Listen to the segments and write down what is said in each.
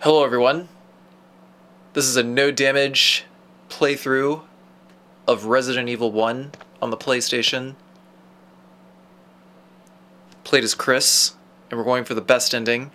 Hello everyone, this is a no damage playthrough of Resident Evil 1 on the PlayStation. Played as Chris, and we're going for the best ending.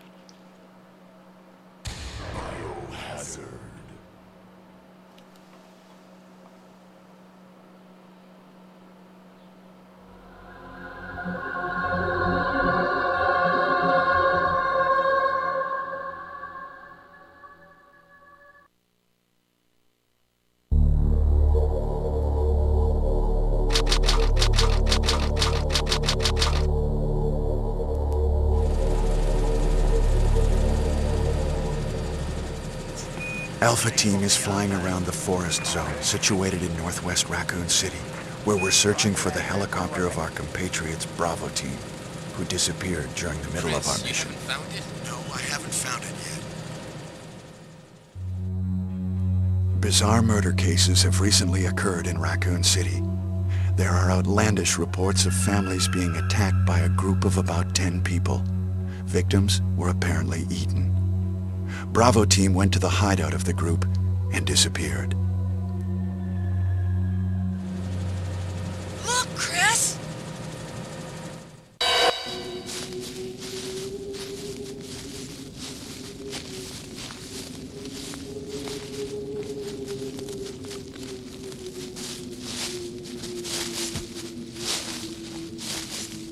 Alpha Team is flying around the forest zone situated in northwest Raccoon City, where we're searching for the helicopter of our compatriots Bravo Team, who disappeared during the middle of our mission. You haven't found it? No, I haven't found it yet. Bizarre murder cases have recently occurred in Raccoon City. There are outlandish reports of families being attacked by a group of about 10 people. Victims were apparently eaten. Bravo Team went to the hideout of the group and disappeared. Look, Chris!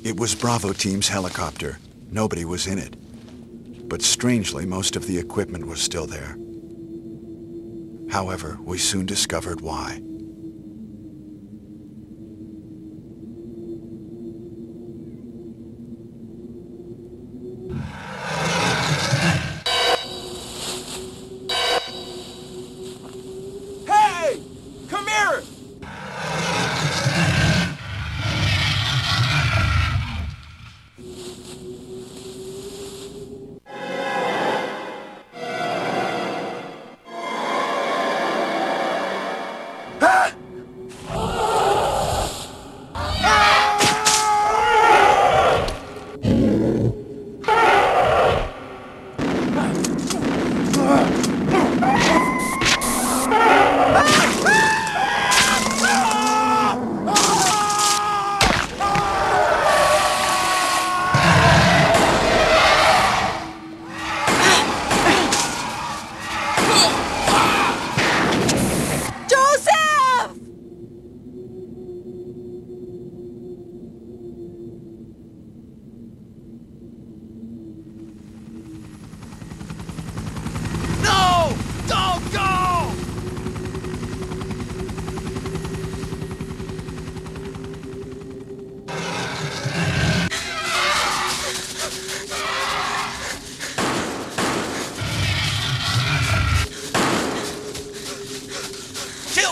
It was Bravo Team's helicopter. Nobody was in it. But strangely, most of the equipment was still there. However, we soon discovered why. Hey! Come here!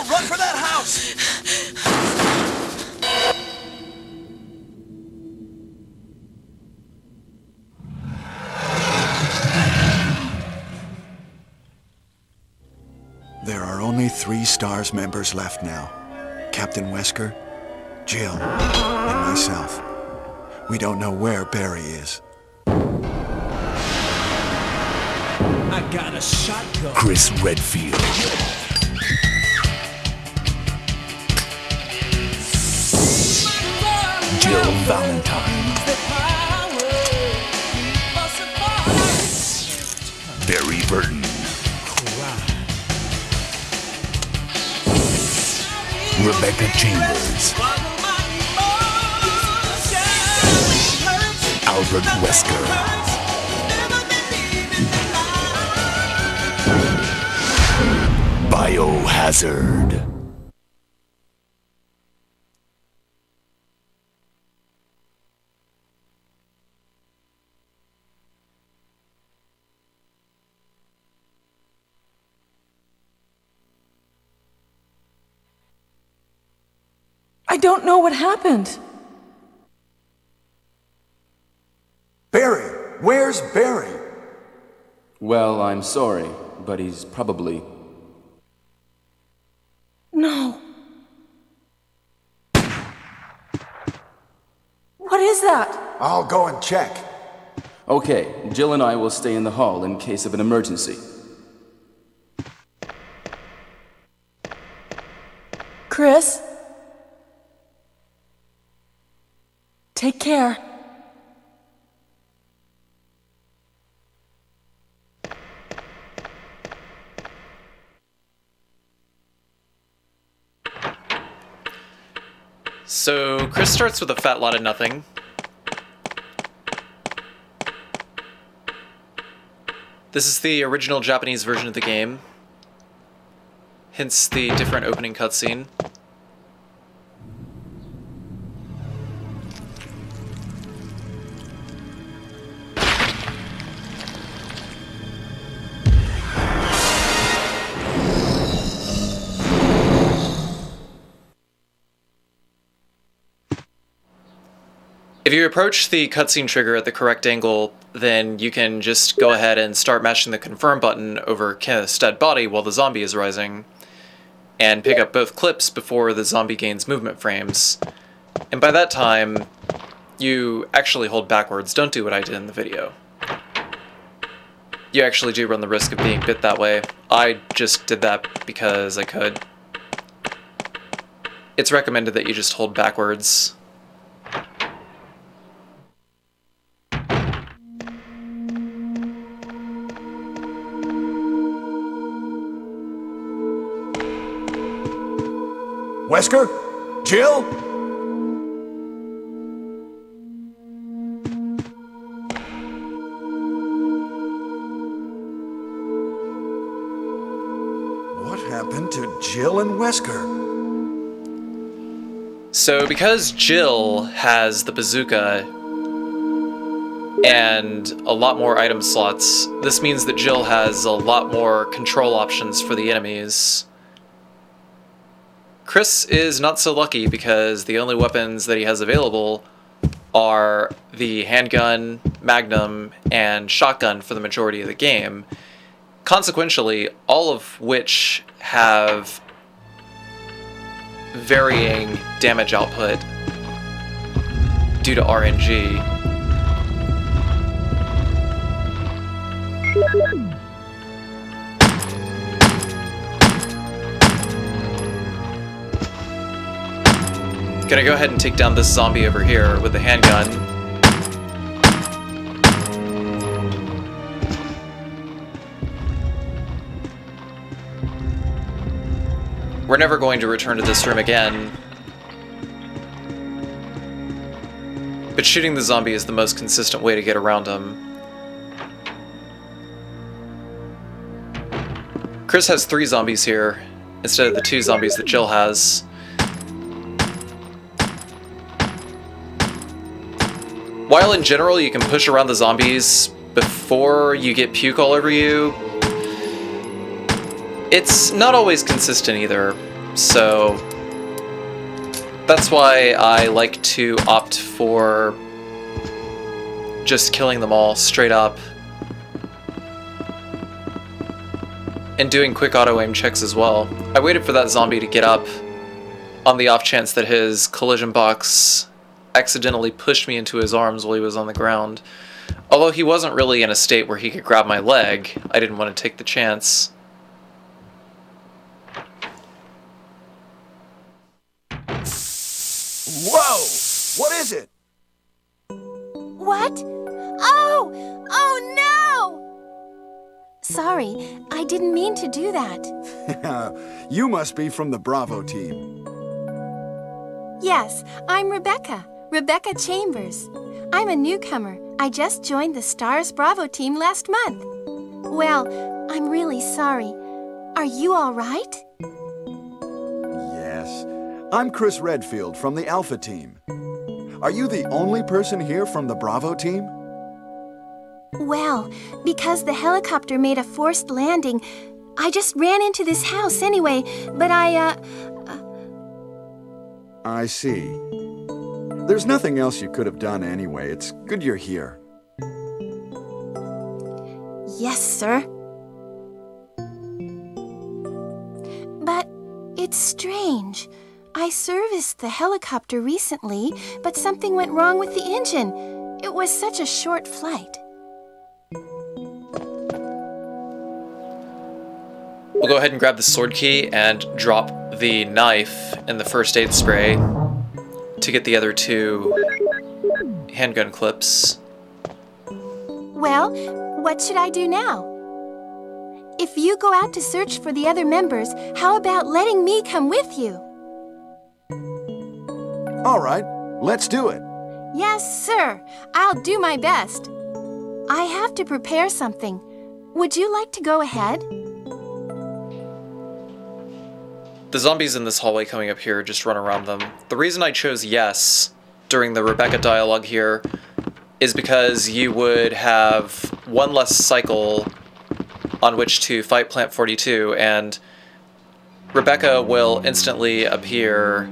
Run for that house! There are only 3 STARS members left now. Captain Wesker, Jill, and myself. We don't know where Barry is. I got a shotgun. Chris Redfield. Jill Valentine. Barry Burton. Rebecca Chambers. Albert Wesker. Biohazard. I don't know what happened. Barry! Where's Barry? Well, I'm sorry, but he's probably... No. What is that? I'll go and check. Okay, Jill and I will stay in the hall in case of an emergency. Chris? Take care. So, Chris starts with a fat lot of nothing. This is the original Japanese version of the game, hence the different opening cutscene. If you approach the cutscene trigger at the correct angle, then you can just go ahead and start mashing the confirm button over Kenneth's dead body while the zombie is rising, and pick up both clips before the zombie gains movement frames. And by that time, you actually hold backwards. Don't do what I did in the video. You actually do run the risk of being bit that way. I just did that because I could. It's recommended that you just hold backwards. Wesker? Jill? What happened to Jill and Wesker? So because Jill has the bazooka and a lot more item slots, this means that Jill has a lot more control options for the enemies. Chris is not so lucky because the only weapons that he has available are the handgun, magnum, and shotgun for the majority of the game. Consequentially, all of which have varying damage output due to RNG. Gonna go ahead and take down this zombie over here with the handgun. We're never going to return to this room again. But shooting the zombie is the most consistent way to get around him. Chris has 3 zombies here, instead of the 2 zombies that Jill has. While in general you can push around the zombies before you get puke all over you, it's not always consistent either, so that's why I like to opt for just killing them all straight up and doing quick auto-aim checks as well. I waited for that zombie to get up on the off chance that his collision box accidentally pushed me into his arms while he was on the ground. Although he wasn't really in a state where he could grab my leg, I didn't want to take the chance. Whoa! What is it? What? Oh! Oh no! Sorry, I didn't mean to do that. You must be from the Bravo team. Yes, I'm Rebecca. Rebecca Chambers. I'm a newcomer. I just joined the Stars Bravo team last month. Well, I'm really sorry. Are you all right? Yes. I'm Chris Redfield from the Alpha team. Are you the only person here from the Bravo team? Well, because the helicopter made a forced landing, I just ran into this house anyway, but I see. There's nothing else you could have done anyway. It's good you're here. Yes, sir. But it's strange. I serviced the helicopter recently, but something went wrong with the engine. It was such a short flight. We'll go ahead and grab the sword key and drop the knife in the first aid spray to get the other 2 handgun clips. Well, what should I do now? If you go out to search for the other members, how about letting me come with you? All right, let's do it. Yes, sir. I'll do my best. I have to prepare something. Would you like to go ahead? The zombies in this hallway coming up here, just run around them. The reason I chose yes during the Rebecca dialogue here is because you would have one less cycle on which to fight Plant 42, and Rebecca will instantly appear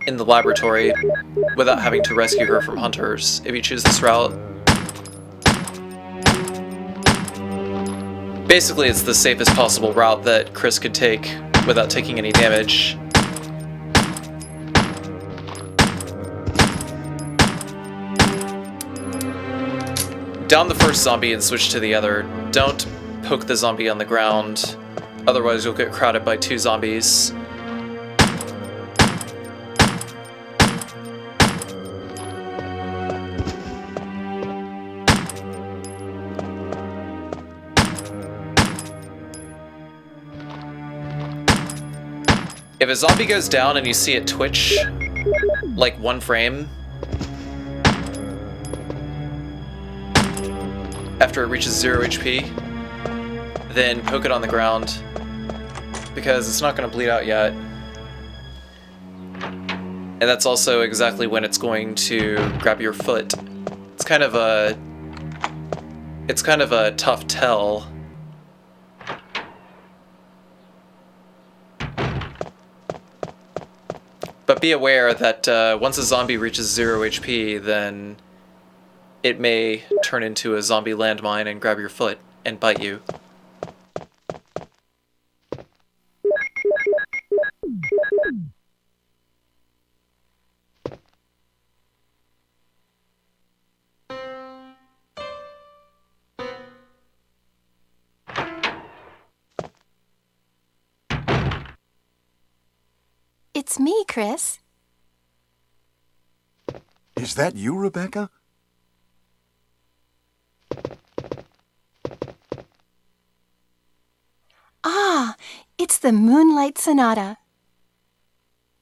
in the laboratory without having to rescue her from hunters if you choose this route. Basically, it's the safest possible route that Chris could take without taking any damage. Down the first zombie and switch to the other. Don't poke the zombie on the ground, otherwise you'll get crowded by 2 zombies. If a zombie goes down and you see it twitch, like 1 frame, after it reaches 0 HP, then poke it on the ground, because it's not going to bleed out yet. And that's also exactly when it's going to grab your foot. It's kind of a tough tell. But be aware that once a zombie reaches 0 HP, then it may turn into a zombie landmine and grab your foot and bite you. It's me, Chris. Is that you, Rebecca? Ah, it's the Moonlight Sonata.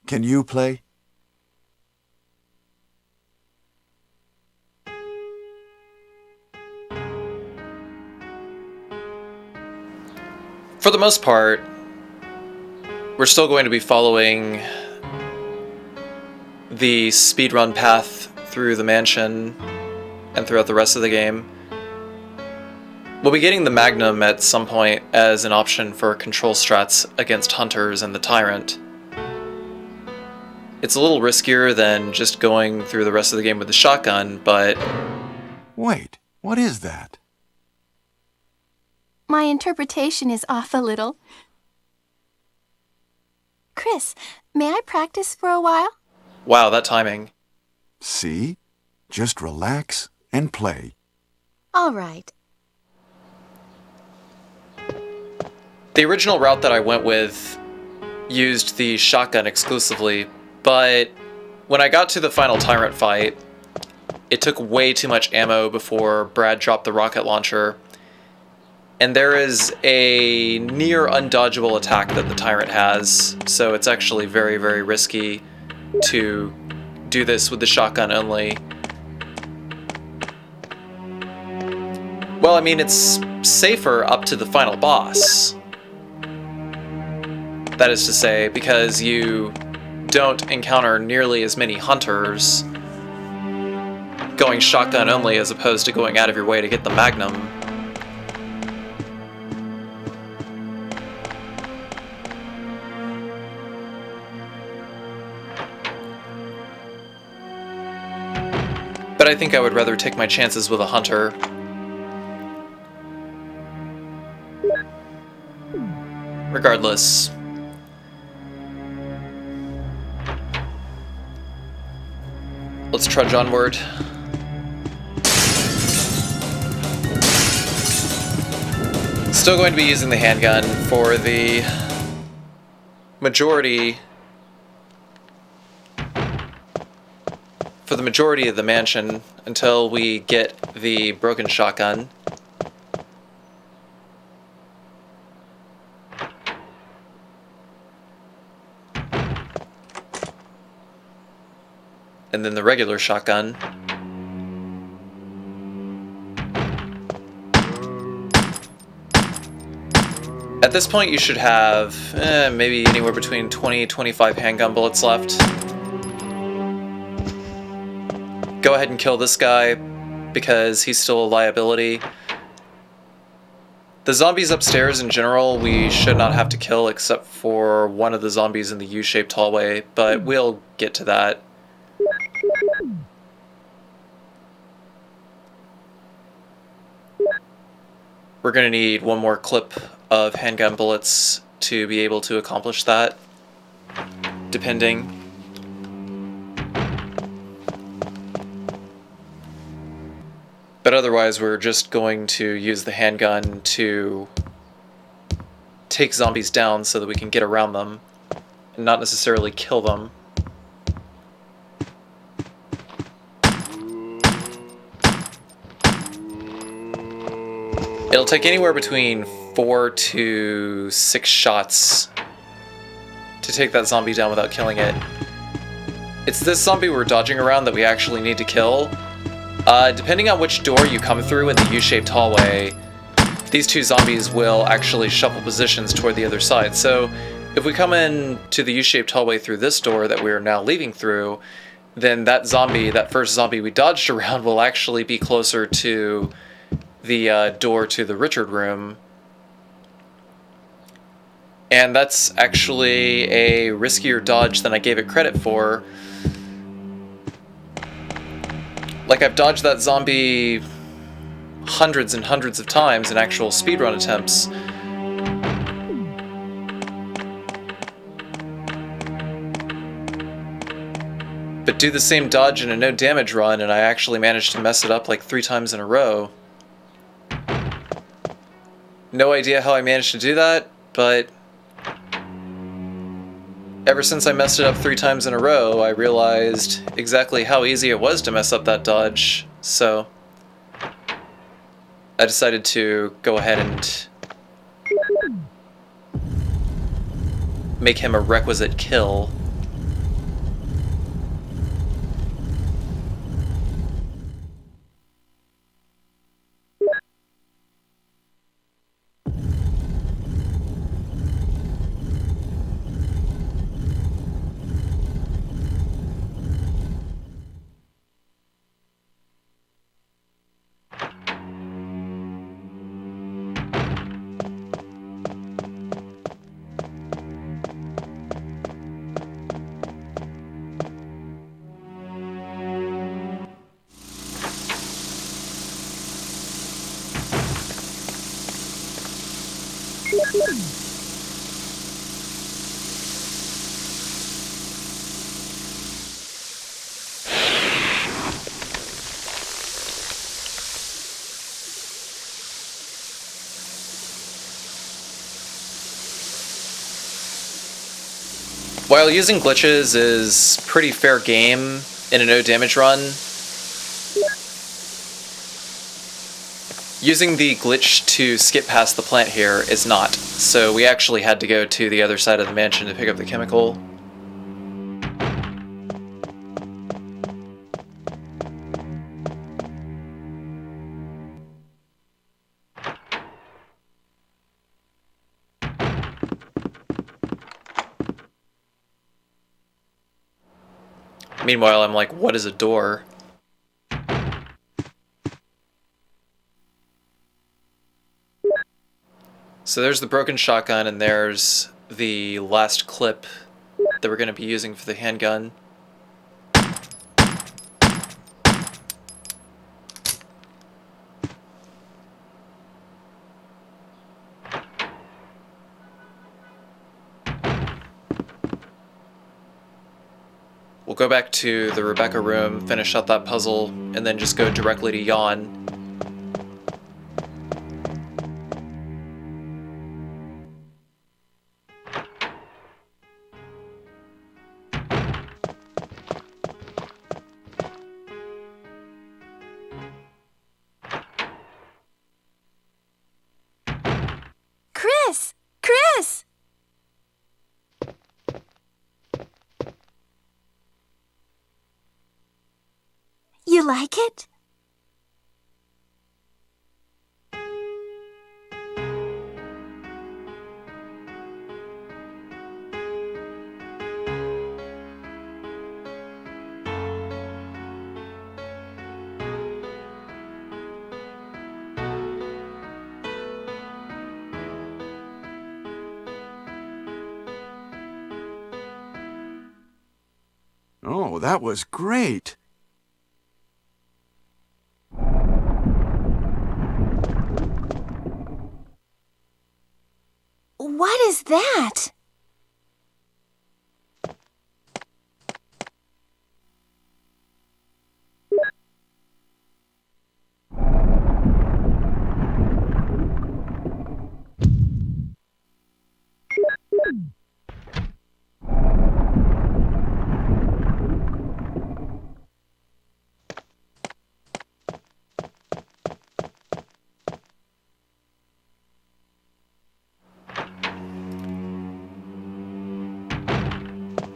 Can you play? For the most part, we're still going to be following the speedrun path through the mansion and throughout the rest of the game. We'll be getting the Magnum at some point as an option for control strats against hunters and the Tyrant. It's a little riskier than just going through the rest of the game with the shotgun, but... Wait, what is that? My interpretation is off a little. Chris, may I practice for a while? Wow, that timing. See? Just relax and play. All right. The original route that I went with used the shotgun exclusively, but when I got to the final Tyrant fight, it took way too much ammo before Brad dropped the rocket launcher. And there is a near undodgeable attack that the Tyrant has, so it's actually very, very risky to do this with the shotgun only. Well, I mean, it's safer up to the final boss. That is to say, because you don't encounter nearly as many hunters going shotgun only as opposed to going out of your way to get the Magnum. But I think I would rather take my chances with a hunter. Regardless. Let's trudge onward. still going to be using the handgun for the majority of the mansion until we get the broken shotgun. And then the regular shotgun. At this point you should have maybe anywhere between 20-25 handgun bullets left. Go ahead and kill this guy because he's still a liability. The zombies upstairs in general we should not have to kill except for one of the zombies in the U-shaped hallway, but we'll get to that. We're going to need one more clip of handgun bullets to be able to accomplish that, depending. But otherwise we're just going to use the handgun to take zombies down so that we can get around them and not necessarily kill them. It'll take anywhere between 4 to 6 shots to take that zombie down without killing it. It's this zombie we're dodging around that we actually need to kill. Depending on which door you come through in the U-shaped hallway, these two zombies will actually shuffle positions toward the other side. So if we come in to the U-shaped hallway through this door that we're now leaving through, then that first zombie we dodged around will actually be closer to the door to the Richard room. And that's actually a riskier dodge than I gave it credit for. Like, I've dodged that zombie hundreds and hundreds of times in actual speedrun attempts. But do the same dodge in a no damage run and I actually managed to mess it up like 3 times in a row. No idea how I managed to do that, but ever since I messed it up 3 times in a row, I realized exactly how easy it was to mess up that dodge, so I decided to go ahead and make him a requisite kill. While using glitches is pretty fair game in a no damage run, using the glitch to skip past the plant here is not, so we actually had to go to the other side of the mansion to pick up the chemical. Meanwhile, I'm like, what is a door? So there's the broken shotgun, and there's the last clip that we're going to be using for the handgun. We'll go back to the Rebecca room, finish out that puzzle, and then just go directly to Yawn. like it? Oh, that was great. What is that?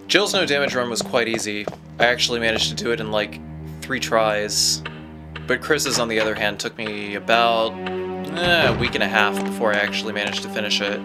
Jill's no damage run was quite easy. I actually managed to do it in like 3 tries. But Chris's, on the other hand, took me about a week and a half before I actually managed to finish it.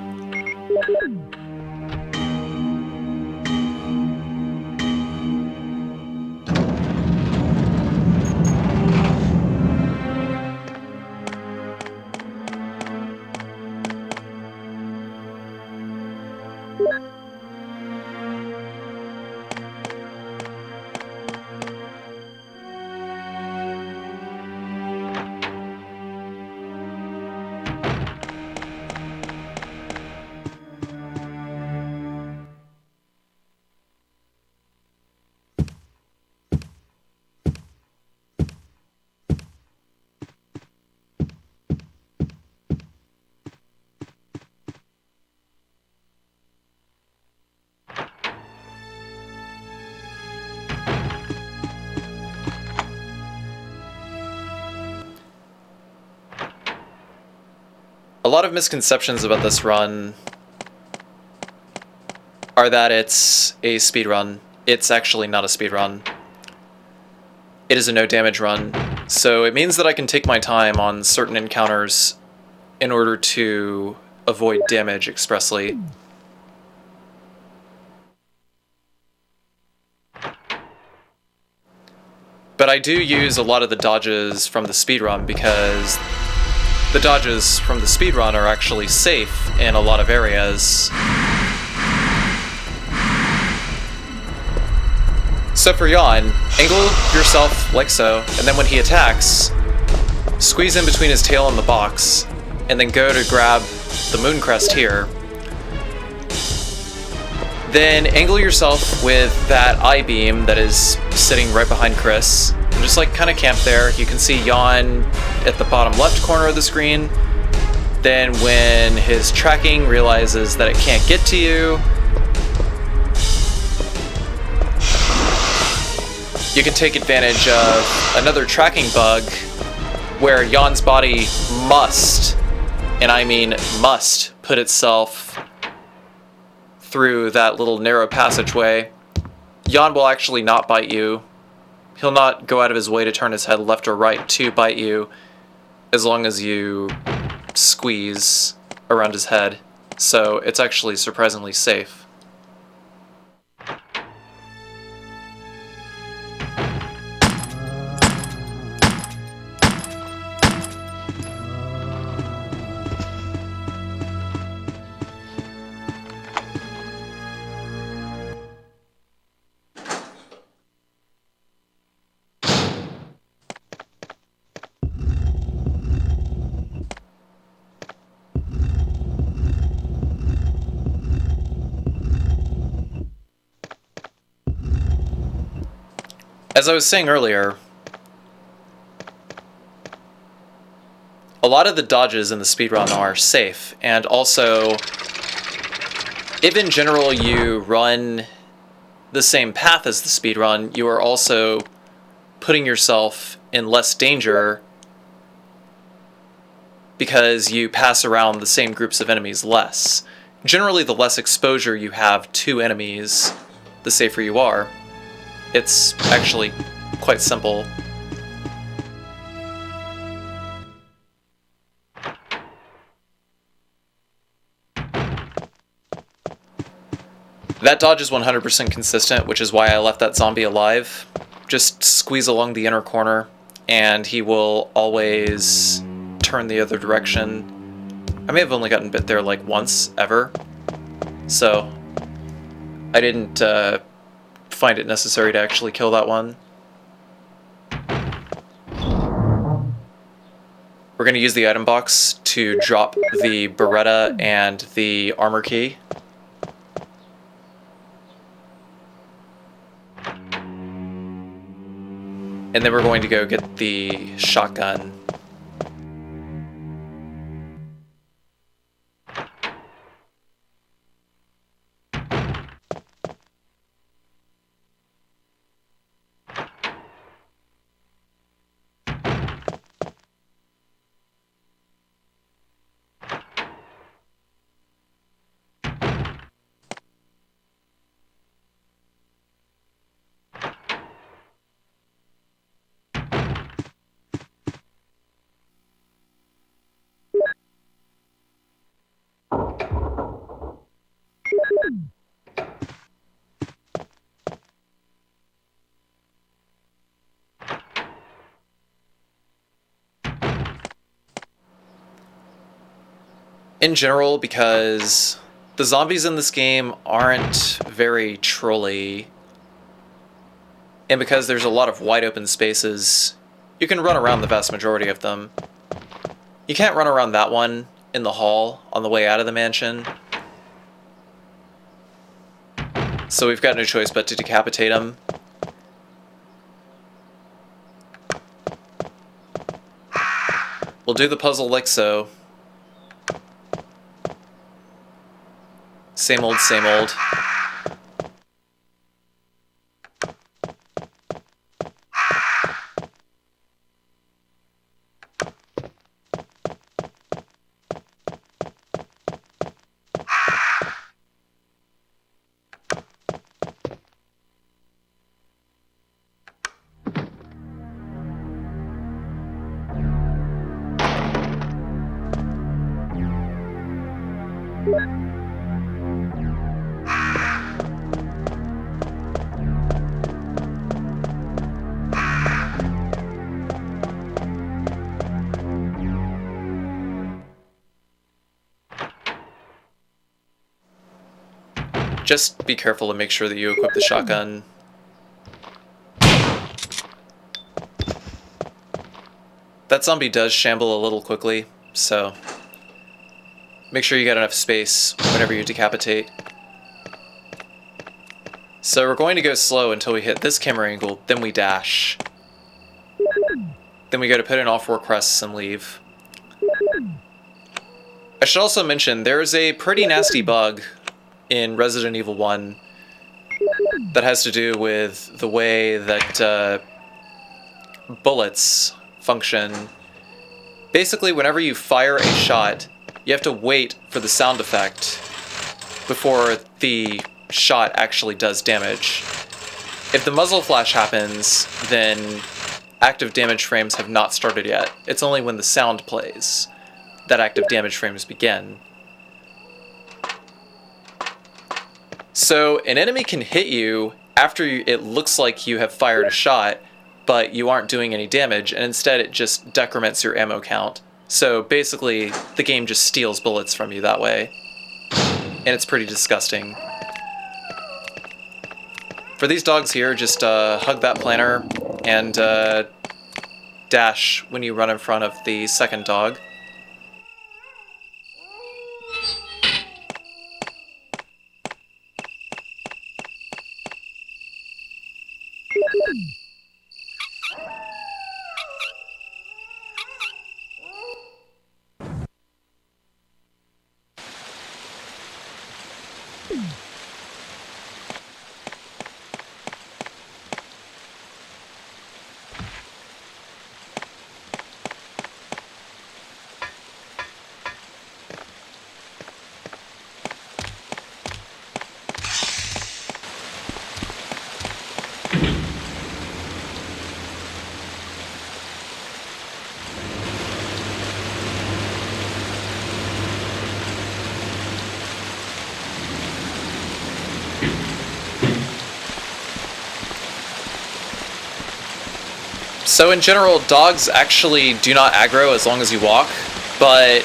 A lot of misconceptions about this run are that it's a speedrun. It's actually not a speedrun. It is a no damage run, so it means that I can take my time on certain encounters in order to avoid damage expressly. But I do use a lot of the dodges from the speedrun because the dodges from the speedrun are actually safe in a lot of areas. So for Jan, angle yourself like so, and then when he attacks, squeeze in between his tail and the box, and then go to grab the moon crest here. Then angle yourself with that I-beam that is sitting right behind Chris, and just like kind of camp there. You can see Jan at the bottom left corner of the screen. Then when his tracking realizes that it can't get to you, you can take advantage of another tracking bug where Jan's body must, and I mean must, put itself through that little narrow passageway. Jan will actually not bite you. He'll not go out of his way to turn his head left or right to bite you, as long as you squeeze around his head. So it's actually surprisingly safe. As I was saying earlier, a lot of the dodges in the speedrun are safe, and also, if in general you run the same path as the speedrun, you are also putting yourself in less danger because you pass around the same groups of enemies less. Generally, the less exposure you have to enemies, the safer you are. It's actually quite simple. That dodge is 100% consistent, which is why I left that zombie alive. Just squeeze along the inner corner, and he will always turn the other direction. I may have only gotten bit there like once, ever. So, I didn't find it necessary to actually kill that one. We're going to use the item box to drop the Beretta and the armor key. And then we're going to go get the shotgun. In general, because the zombies in this game aren't very trolly, and because there's a lot of wide open spaces, you can run around the vast majority of them. You can't run around that one in the hall on the way out of the mansion. So we've got no choice but to decapitate him. We'll do the puzzle like so. Same old, same old. Just be careful to make sure that you equip the shotgun. That zombie does shamble a little quickly, so make sure you got enough space whenever you decapitate. So we're going to go slow until we hit this camera angle, then we dash. Then we go to put in all 4 crests and leave. I should also mention, there's a pretty nasty bug in Resident Evil 1 that has to do with the way that bullets function. Basically, whenever you fire a shot, you have to wait for the sound effect before the shot actually does damage. If the muzzle flash happens, then active damage frames have not started yet. It's only when the sound plays that active damage frames begin. So an enemy can hit you after it looks like you have fired a shot, but you aren't doing any damage, and instead it just decrements your ammo count. So basically, the game just steals bullets from you that way. And it's pretty disgusting. For these dogs here, just hug that planter and dash when you run in front of the second dog. So in general, dogs actually do not aggro as long as you walk, but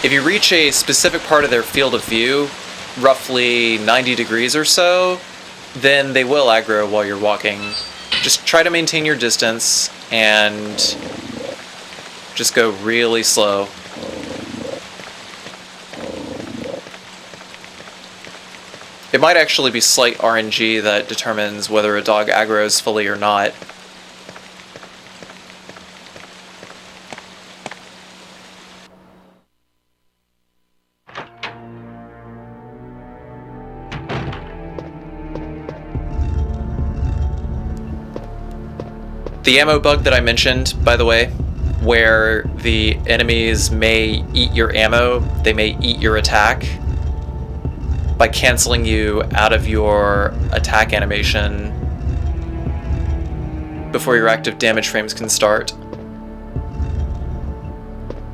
if you reach a specific part of their field of view, roughly 90 degrees or so, then they will aggro while you're walking. Just try to maintain your distance and just go really slow. It might actually be slight RNG that determines whether a dog aggroes fully or not. The ammo bug that I mentioned, by the way, where the enemies may eat your ammo, they may eat your attack by canceling you out of your attack animation before your active damage frames can start.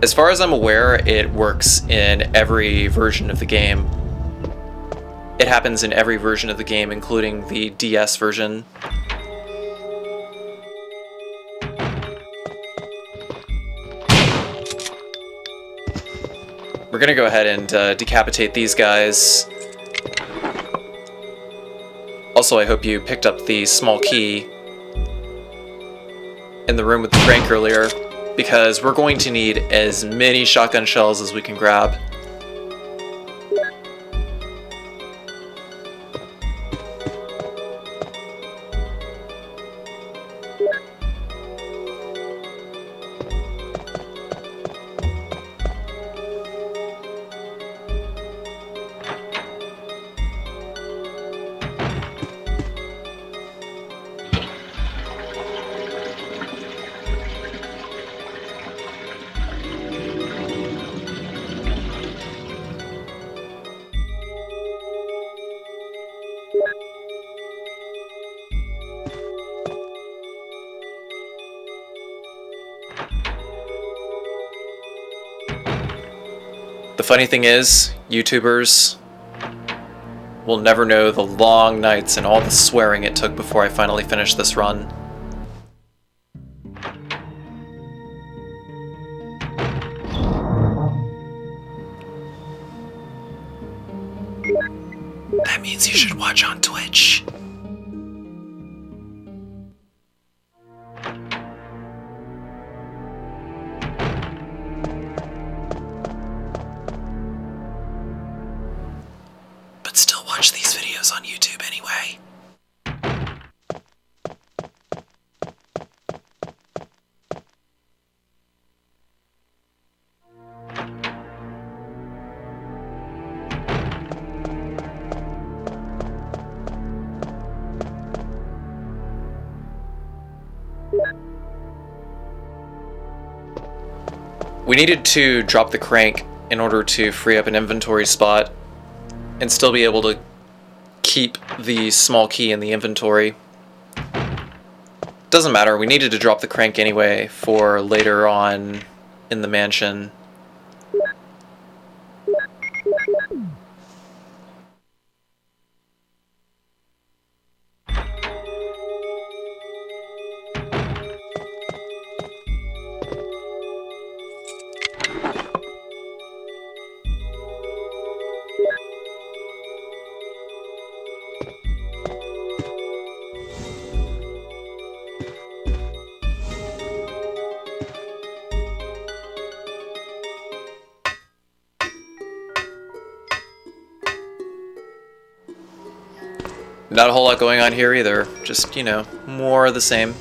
As far as I'm aware, it works in every version of the game. It happens in every version of the game, including the DS version. We're gonna go ahead and decapitate these guys. Also, I hope you picked up the small key in the room with the crank earlier, because we're going to need as many shotgun shells as we can grab. The funny thing is, YouTubers will never know the long nights and all the swearing it took before I finally finished this run. That means you should watch on Twitch. But still watch these videos on YouTube anyway. We needed to drop the crank in order to free up an inventory spot and still be able to keep the small key in the inventory. Doesn't matter, we needed to drop the crank anyway for later on in the mansion. Not a whole lot going on here either, just, you know, more of the same.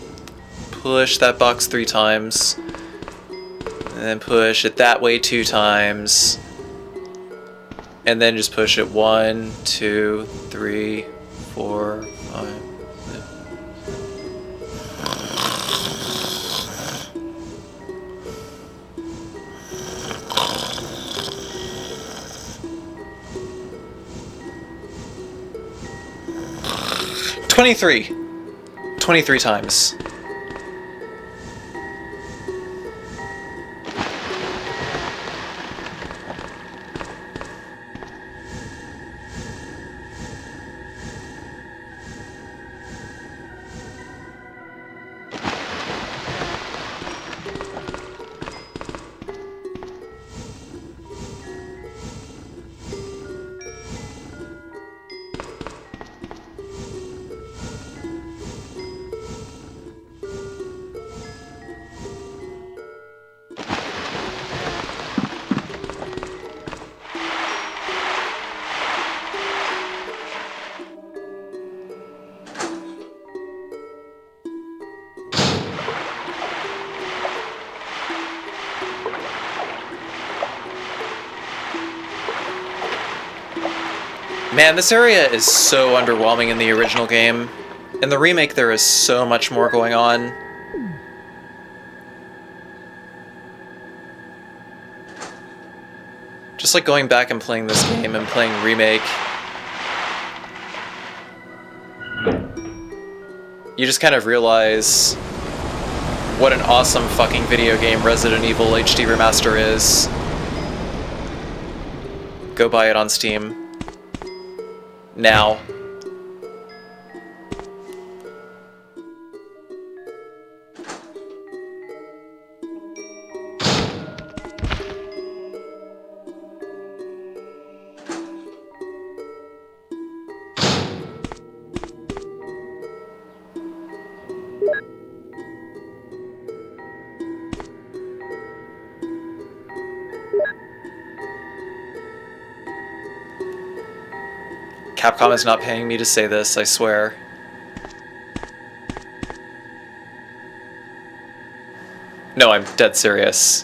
Push that box 3 times, and then push it that way 2 times, and then just push it 1, 2, 3, 4, 5. 23 times. Man, this area is so underwhelming in the original game. In the remake, there is so much more going on. Just like going back and playing this game and playing Remake, you just kind of realize what an awesome fucking video game Resident Evil HD Remaster is. Go buy it on Steam. Now. Capcom is not paying me to say this, I swear. No, I'm dead serious.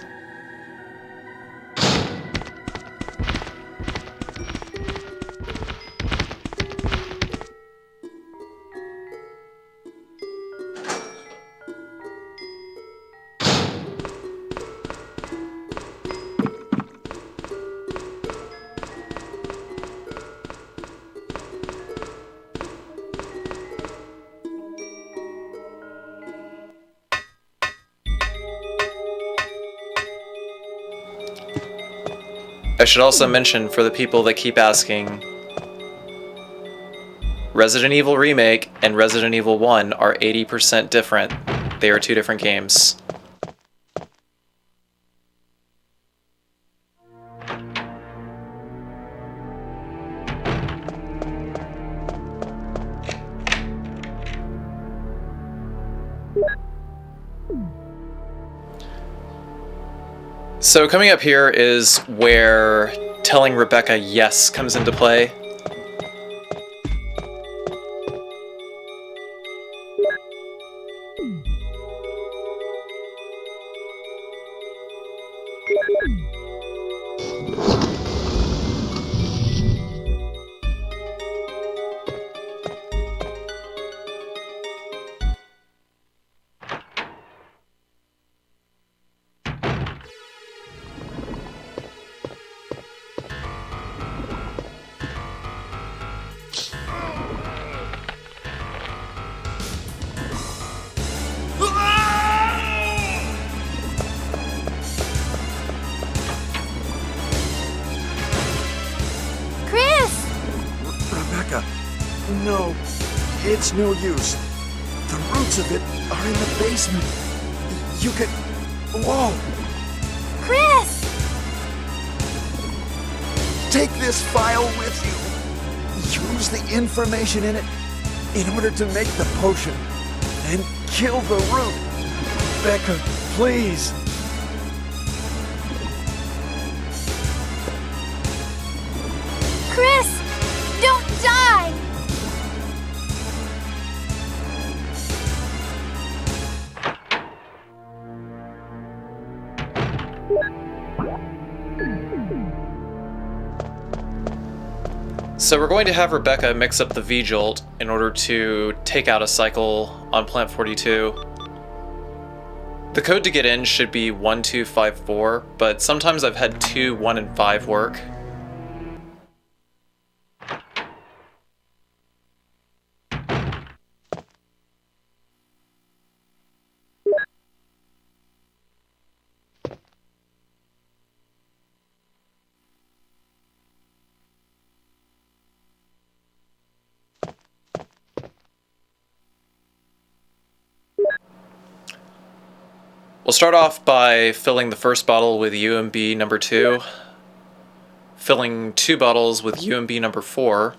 I should also mention, for the people that keep asking, Resident Evil Remake and Resident Evil 1 are 80% different. They are two different games. So coming up here is where telling Rebecca yes comes into play. Rebecca, no, it's no use. The roots of it are in the basement. You could... Whoa! Chris! Take this file with you. Use the information in it in order to make the potion. Then kill the root. Rebecca, please. Chris! Don't die! So we're going to have Rebecca mix up the V-Jolt in order to take out a cycle on Plant 42. The code to get in should be 1254, but sometimes I've had 2, 1, and 5 work. We'll start off by filling the first bottle with UMB number 2, filling 2 bottles with UMB number 4,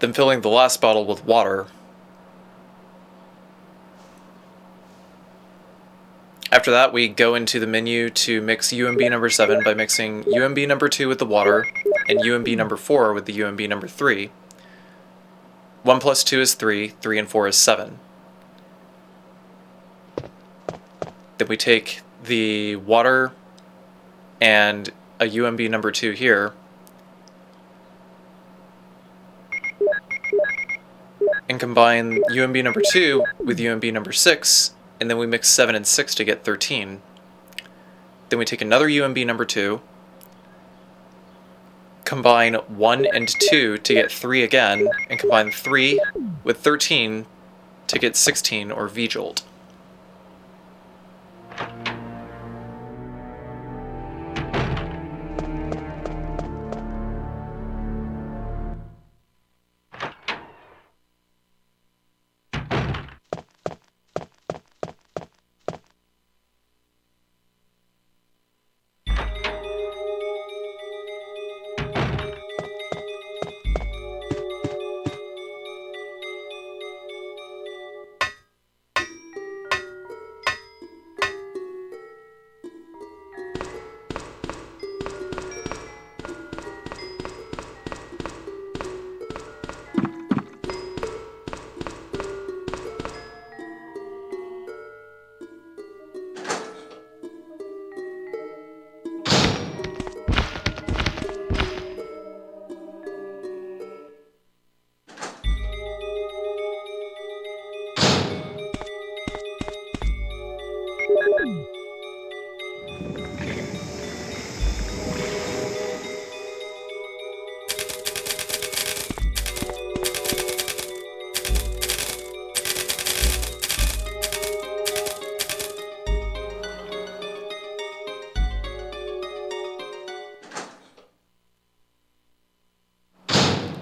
then filling the last bottle with water. After that, we go into the menu to mix UMB number 7 by mixing UMB number 2 with the water, and UMB number 4 with the UMB number 3. 1 plus 2 is 3, 3 and 4 is 7. Then we take the water and a UMB number 2 here, and combine UMB number 2 with UMB number 6, and then we mix 7 and 6 to get 13. Then we take another UMB number 2, combine 1 and 2 to get 3 again, and combine 3 with 13 to get 16, or V-jolt.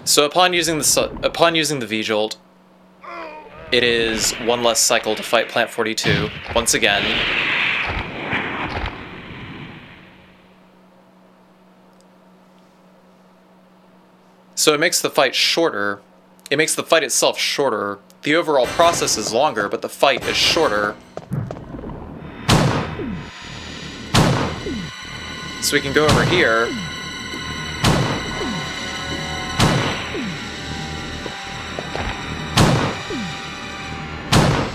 So upon using the V-jolt, it is one less cycle to fight Plant 42 once again. So it makes the fight shorter. It makes the fight itself shorter. The overall process is longer, but the fight is shorter. So we can go over here.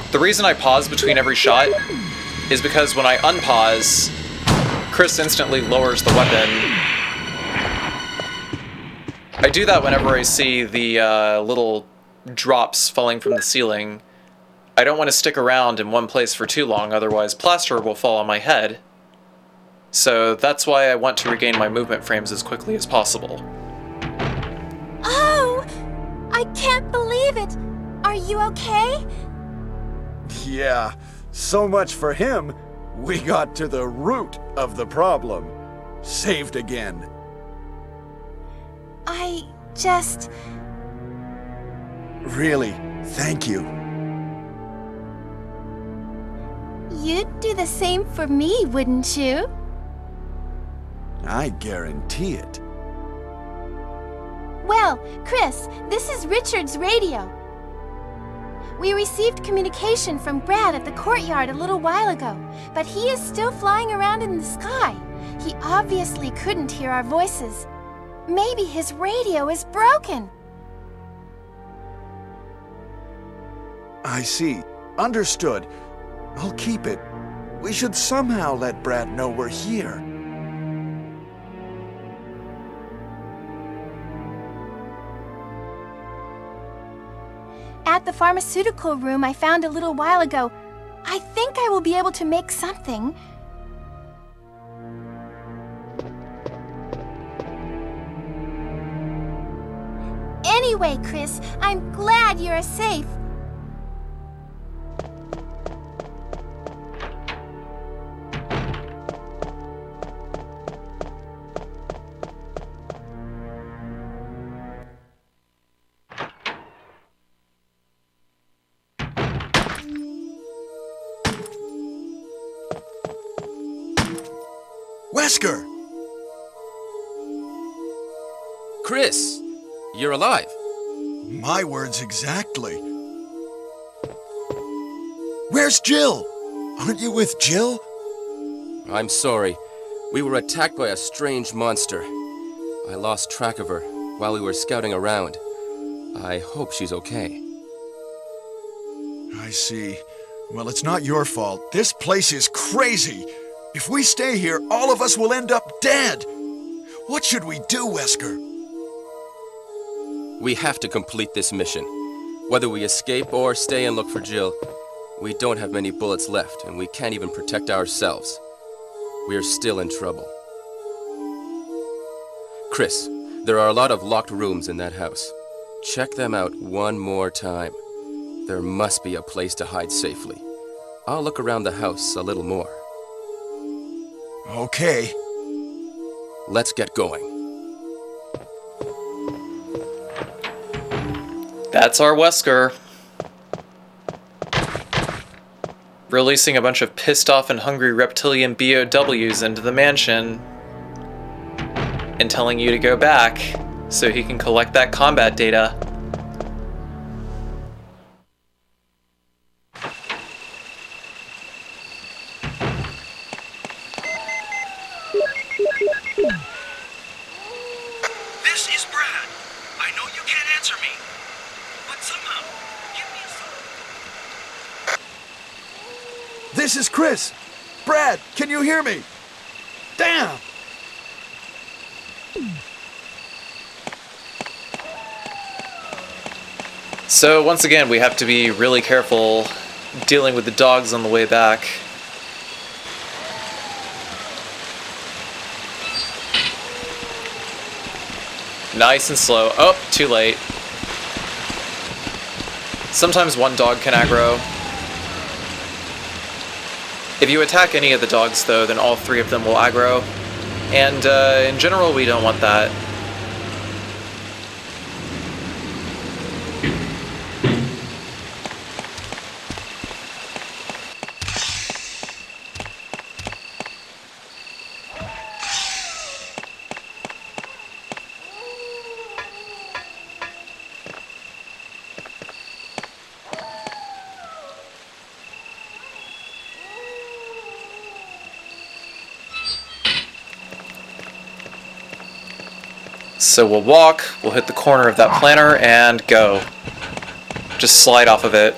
The reason I pause between every shot is because when I unpause, Chris instantly lowers the weapon. I do that whenever I see the little drops falling from the ceiling. I don't want to stick around in one place for too long, otherwise plaster will fall on my head. So that's why I want to regain my movement frames as quickly as possible. Oh! I can't believe it! Are you okay? Yeah, so much for him. We got to the root of the problem. Saved again. I just... Really, thank you. You'd do the same for me, wouldn't you? I guarantee it. Well, Chris, this is Richard's radio. We received communication from Brad at the Courtyard a little while ago, but he is still flying around in the sky. He obviously couldn't hear our voices. Maybe his radio is broken. I see. Understood. I'll keep it. We should somehow let Brad know we're here. At the pharmaceutical room I found a little while ago, I think I will be able to make something. Anyway, Chris, I'm glad you're safe. Wesker! Chris, you're alive. My words exactly. Where's Jill? Aren't you with Jill? I'm sorry. We were attacked by a strange monster. I lost track of her while we were scouting around. I hope she's okay. I see. Well, it's not your fault. This place is crazy. If we stay here, all of us will end up dead. What should we do, Wesker? We have to complete this mission. Whether we escape or stay and look for Jill, we don't have many bullets left, and we can't even protect ourselves. We are still in trouble. Chris, there are a lot of locked rooms in that house. Check them out one more time. There must be a place to hide safely. I'll look around the house a little more. Okay. Let's get going. That's our Wesker. Releasing a bunch of pissed off and hungry reptilian BOWs into the mansion and telling you to go back so he can collect that combat data. This is Brad. I know you can't answer me, but somehow, give me a sign. This is Chris. Brad, can you hear me? Damn! So once again, we have to be really careful dealing with the dogs on the way back. Nice and slow. Oh, too late. Sometimes one dog can aggro. If you attack any of the dogs, though, then all three of them will aggro. And in general, we don't want that. So we'll walk, we'll hit the corner of that planter, and go. Just slide off of it.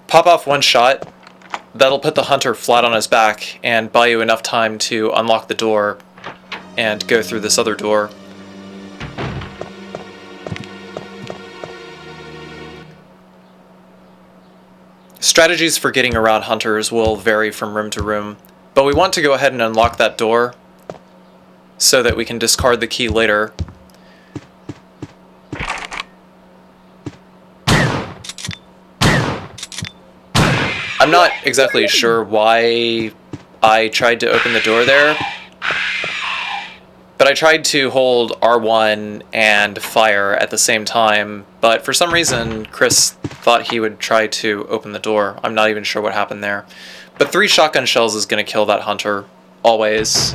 Pop off one shot. That'll put the hunter flat on his back and buy you enough time to unlock the door and go through this other door. Strategies for getting around hunters will vary from room to room, but we want to go ahead and unlock that door so that we can discard the key later. I'm not exactly sure why I tried to open the door there, but I tried to hold R1 and fire at the same time, but for some reason Chris thought he would try to open the door. I'm not even sure what happened there. But 3 shotgun shells is going to kill that hunter, always.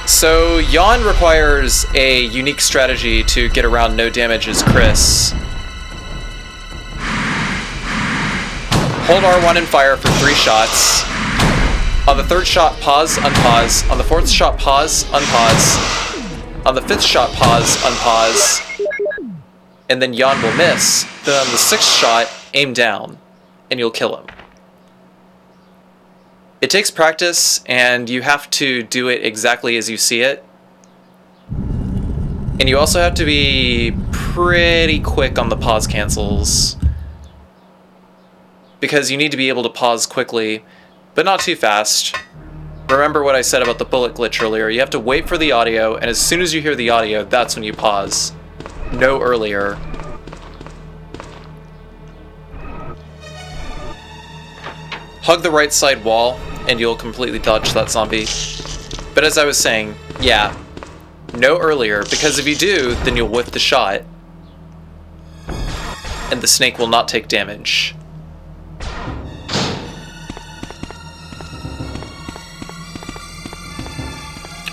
So, Yawn requires a unique strategy to get around no damage as Chris. Hold R1 and fire for 3 shots. On the 3rd shot, pause, unpause. On the 4th shot, pause, unpause. On the 5th shot, pause, unpause. And then Yawn will miss. Then on the 6th shot, aim down, and you'll kill him. It takes practice, and you have to do it exactly as you see it. And you also have to be pretty quick on the pause cancels, because you need to be able to pause quickly, but not too fast. Remember what I said about the bullet glitch earlier. You have to wait for the audio, and as soon as you hear the audio, that's when you pause. No earlier. Hug the right side wall, and you'll completely dodge that zombie. But as I was saying, yeah, no earlier, because if you do, then you'll whiff the shot, and the snake will not take damage.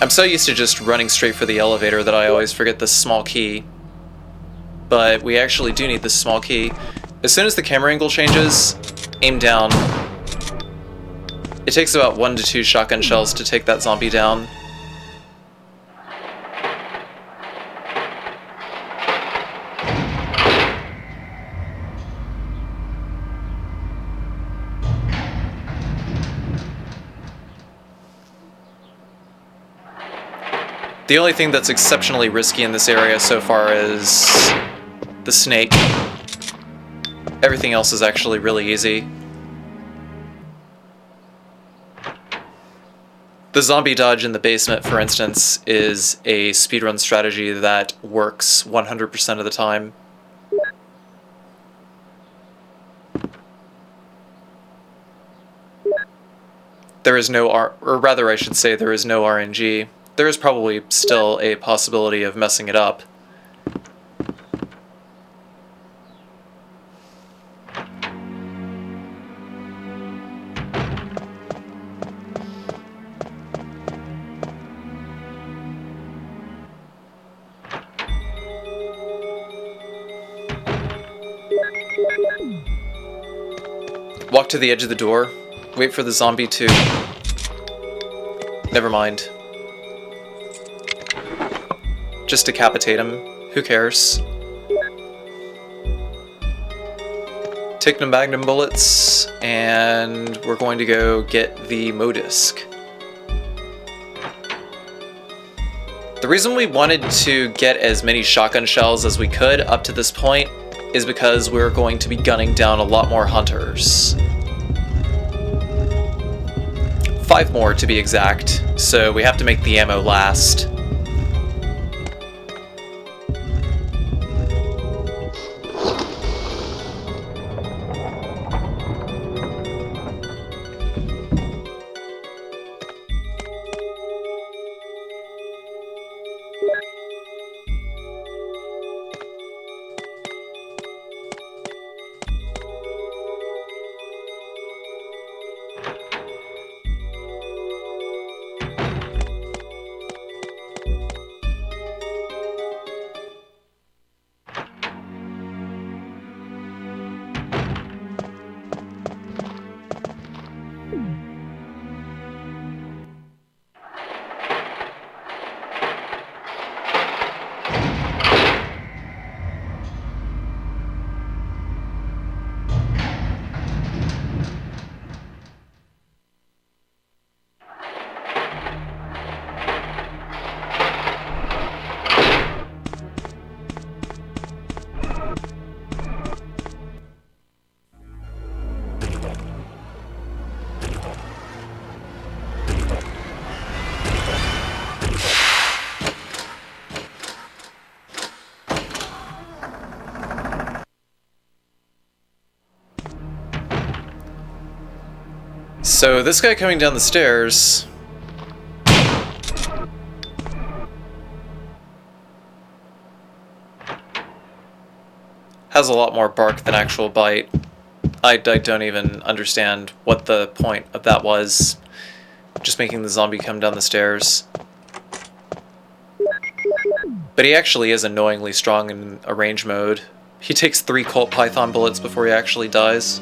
I'm so used to just running straight for the elevator that I always forget this small key. But we actually do need this small key. As soon as the camera angle changes, aim down. It takes about 1 to 2 shotgun shells to take that zombie down. The only thing that's exceptionally risky in this area so far is the snake. Everything else is actually really easy. The zombie dodge in the basement, for instance, is a speedrun strategy that works 100% of the time. There is no or rather I should say there is no RNG. There is probably still a possibility of messing it up. Walk to the edge of the door. Wait for the zombie to... Never mind. Just decapitate him. Who cares? Take the magnum bullets, and we're going to go get the Modisc. The reason we wanted to get as many shotgun shells as we could up to this point is because we're going to be gunning down a lot more hunters. 5 more to be exact, so we have to make the ammo last. So this guy coming down the stairs has a lot more bark than actual bite. I don't even understand what the point of that was. Just making the zombie come down the stairs. But he actually is annoyingly strong in a range mode. He takes 3 Colt Python bullets before he actually dies.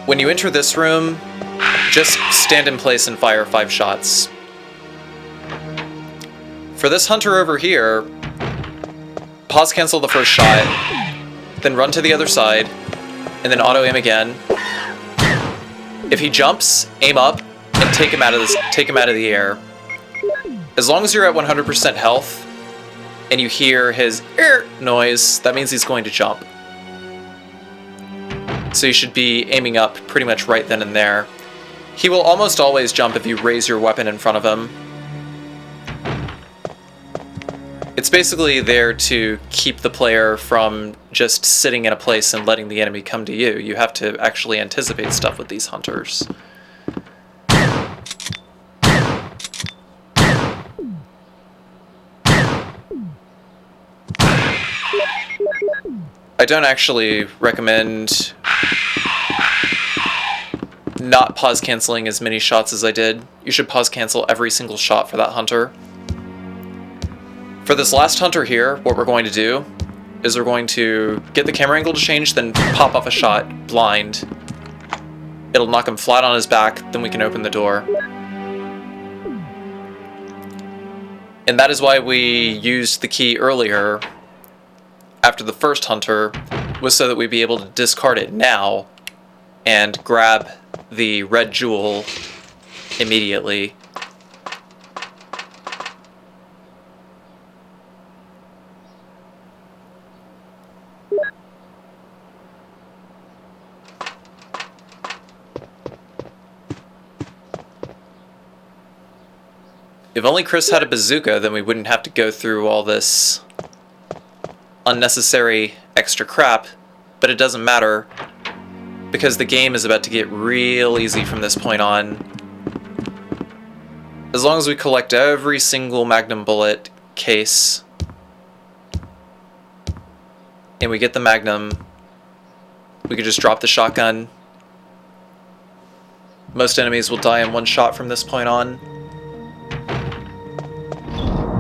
When you enter this room, just stand in place and fire 5 shots. For this hunter over here, pause cancel the first shot, then run to the other side, and then auto aim again. If he jumps, aim up and take him out of the air. As long as you're at 100% health and you hear his noise, that means he's going to jump. So you should be aiming up pretty much right then and there. He will almost always jump if you raise your weapon in front of him. It's basically there to keep the player from just sitting in a place and letting the enemy come to you. You have to actually anticipate stuff with these hunters. I don't actually recommend not pause canceling as many shots as I did. You should pause cancel every single shot for that hunter. For this last hunter here, what we're going to do is we're going to get the camera angle to change, then pop off a shot blind. It'll knock him flat on his back, then we can open the door. And that is why we used the key earlier after the first hunter, was so that we'd be able to discard it now and grab the red jewel immediately. If only Chris had a bazooka, then we wouldn't have to go through all this unnecessary extra crap, but it doesn't matter because the game is about to get real easy from this point on. As long as we collect every single magnum bullet case and we get the magnum, we can just drop the shotgun. Most enemies will die in one shot from this point on.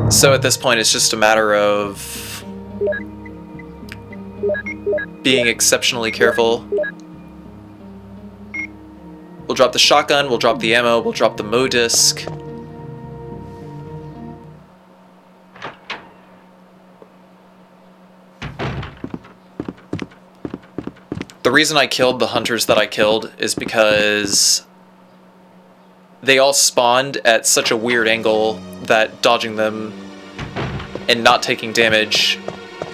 So at this point it's just a matter of being exceptionally careful. We'll drop the shotgun, we'll drop the ammo, we'll drop the Mo disc. The reason I killed the hunters that I killed is because they all spawned at such a weird angle that dodging them and not taking damage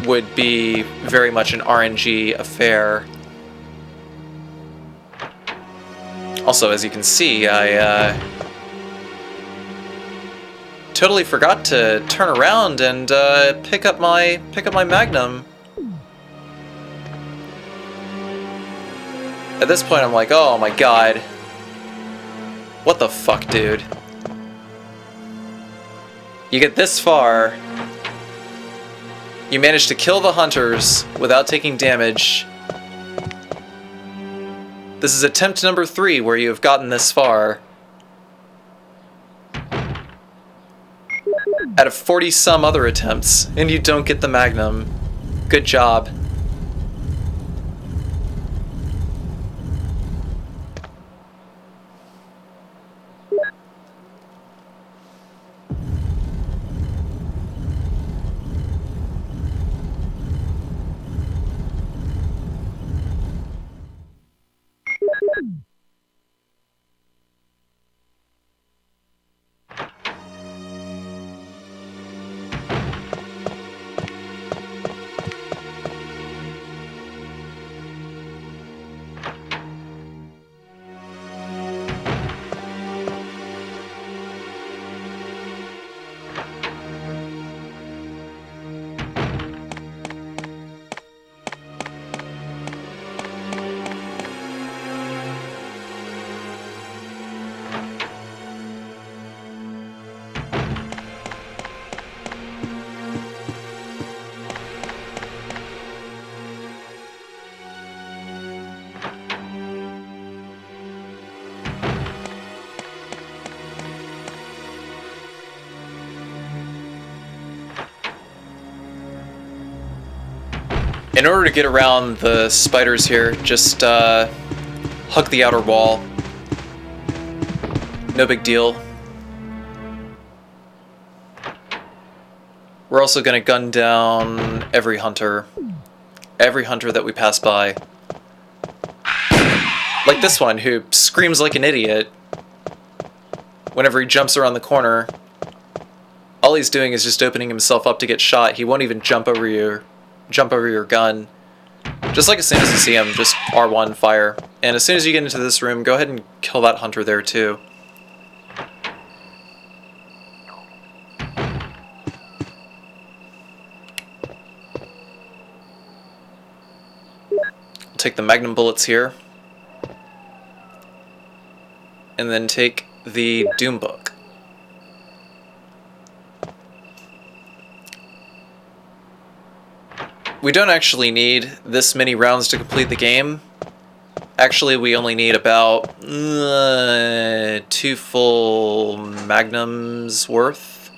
would be very much an RNG affair. Also, as you can see, I totally forgot to turn around and pick up my magnum. At this point, I'm like, oh my god, what the fuck, dude? You get this far. You managed to kill the hunters without taking damage. This is attempt number 3 where you have gotten this far. Out of 40 some other attempts, and you don't get the magnum. Good job. In order to get around the spiders here, just hug the outer wall. No big deal. We're also going to gun down every hunter that we pass by. Like this one, who screams like an idiot whenever he jumps around the corner. All he's doing is just opening himself up to get shot. He won't even jump over your gun. Just like as soon as you see him, just R1 fire. And as soon as you get into this room, go ahead and kill that hunter there too. Take the magnum bullets here. And then take the Doom Book. We don't actually need this many rounds to complete the game. Actually, we only need about 2 full magnums worth.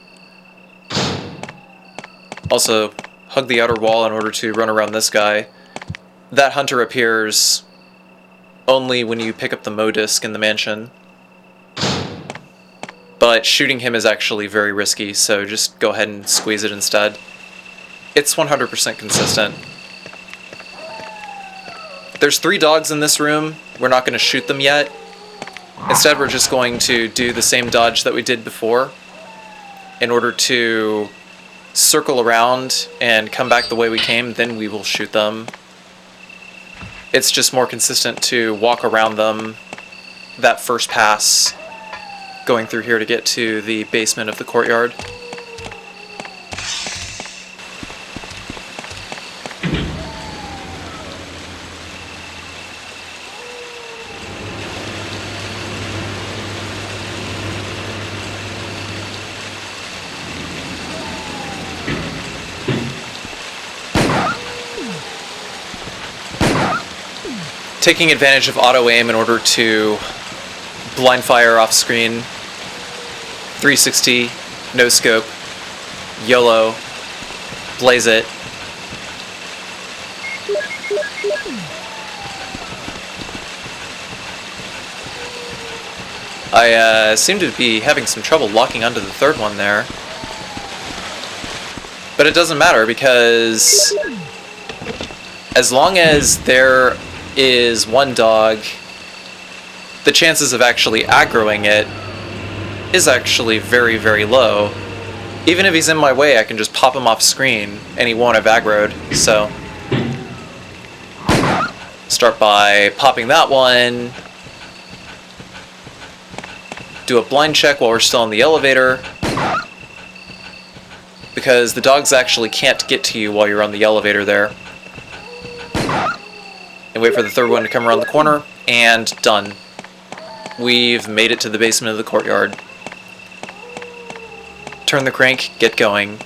Also, hug the outer wall in order to run around this guy. That hunter appears only when you pick up the Mo disc in the mansion. But shooting him is actually very risky, so just go ahead and squeeze it instead. It's 100% consistent. There's 3 dogs in this room. We're not going to shoot them yet. Instead, we're just going to do the same dodge that we did before in order to circle around and come back the way we came, then we will shoot them. It's just more consistent to walk around them that first pass, going through here to get to the basement of the courtyard. Taking advantage of auto-aim in order to blind fire off screen, 360, no scope, YOLO, blaze it. I seem to be having some trouble locking onto the third one there. But it doesn't matter because as long as there is one dog, the chances of actually aggroing it is actually very, very low. Even if he's in my way, I can just pop him off screen and he won't have aggroed. So start by popping that one. Do a blind check while we're still in the elevator, because the dogs actually can't get to you while you're on the elevator there. And wait for the third one to come around the corner, and done. We've made it to the basement of the courtyard. Turn the crank, get going.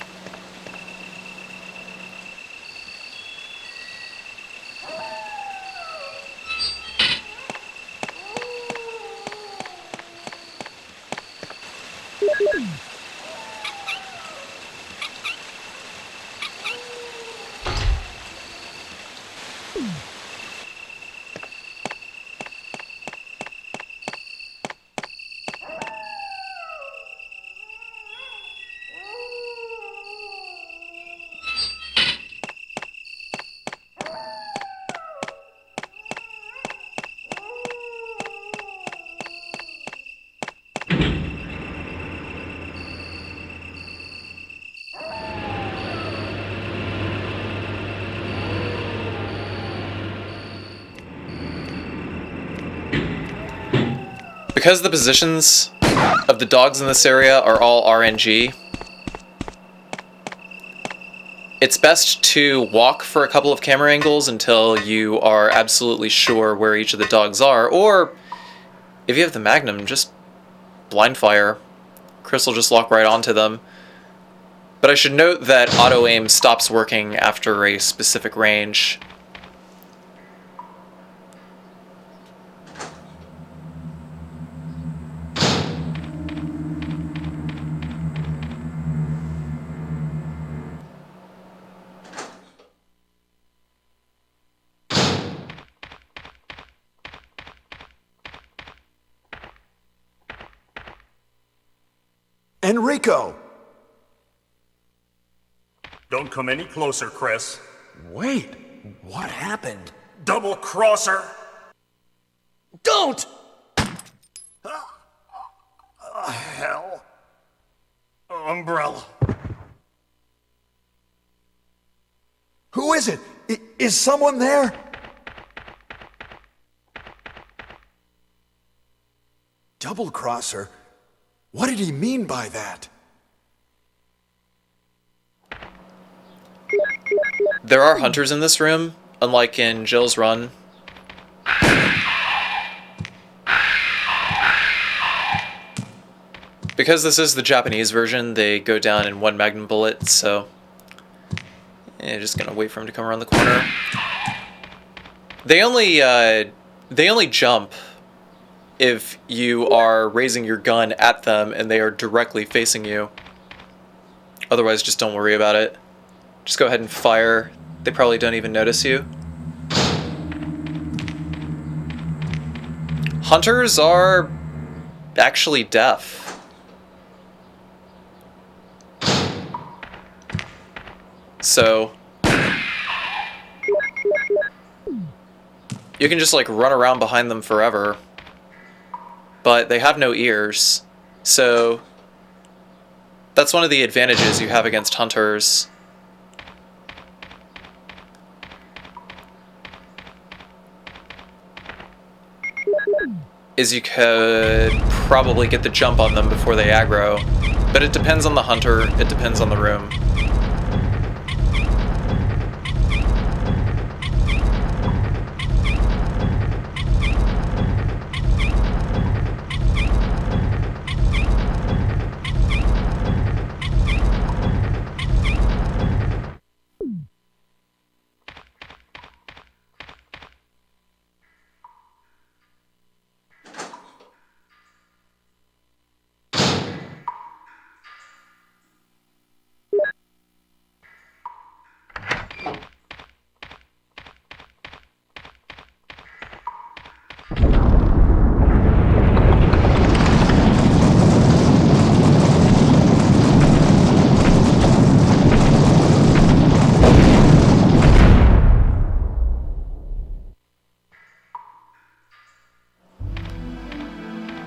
Because the positions of the dogs in this area are all RNG, it's best to walk for a couple of camera angles until you are absolutely sure where each of the dogs are, or if you have the Magnum, just blind fire. Chris will just lock right onto them. But I should note that auto-aim stops working after a specific range. Enrico! Don't come any closer, Chris. Wait, what happened? Double crosser! Don't! Hell. Umbrella. Who is it? Is someone there? Double-crosser? What did he mean by that? There are hunters in this room, unlike in Jill's run. Because this is the Japanese version, they go down in one magnum bullet, so... just gonna wait for him to come around the corner. They only jump if you are raising your gun at them and they are directly facing you. Otherwise, just don't worry about it. Just go ahead and fire. They probably don't even notice you. Hunters are actually deaf. So you can just like run around behind them forever, but they have no ears, so that's one of the advantages you have against hunters. Is you could probably get the jump on them before they aggro, but it depends on the hunter, it depends on the room.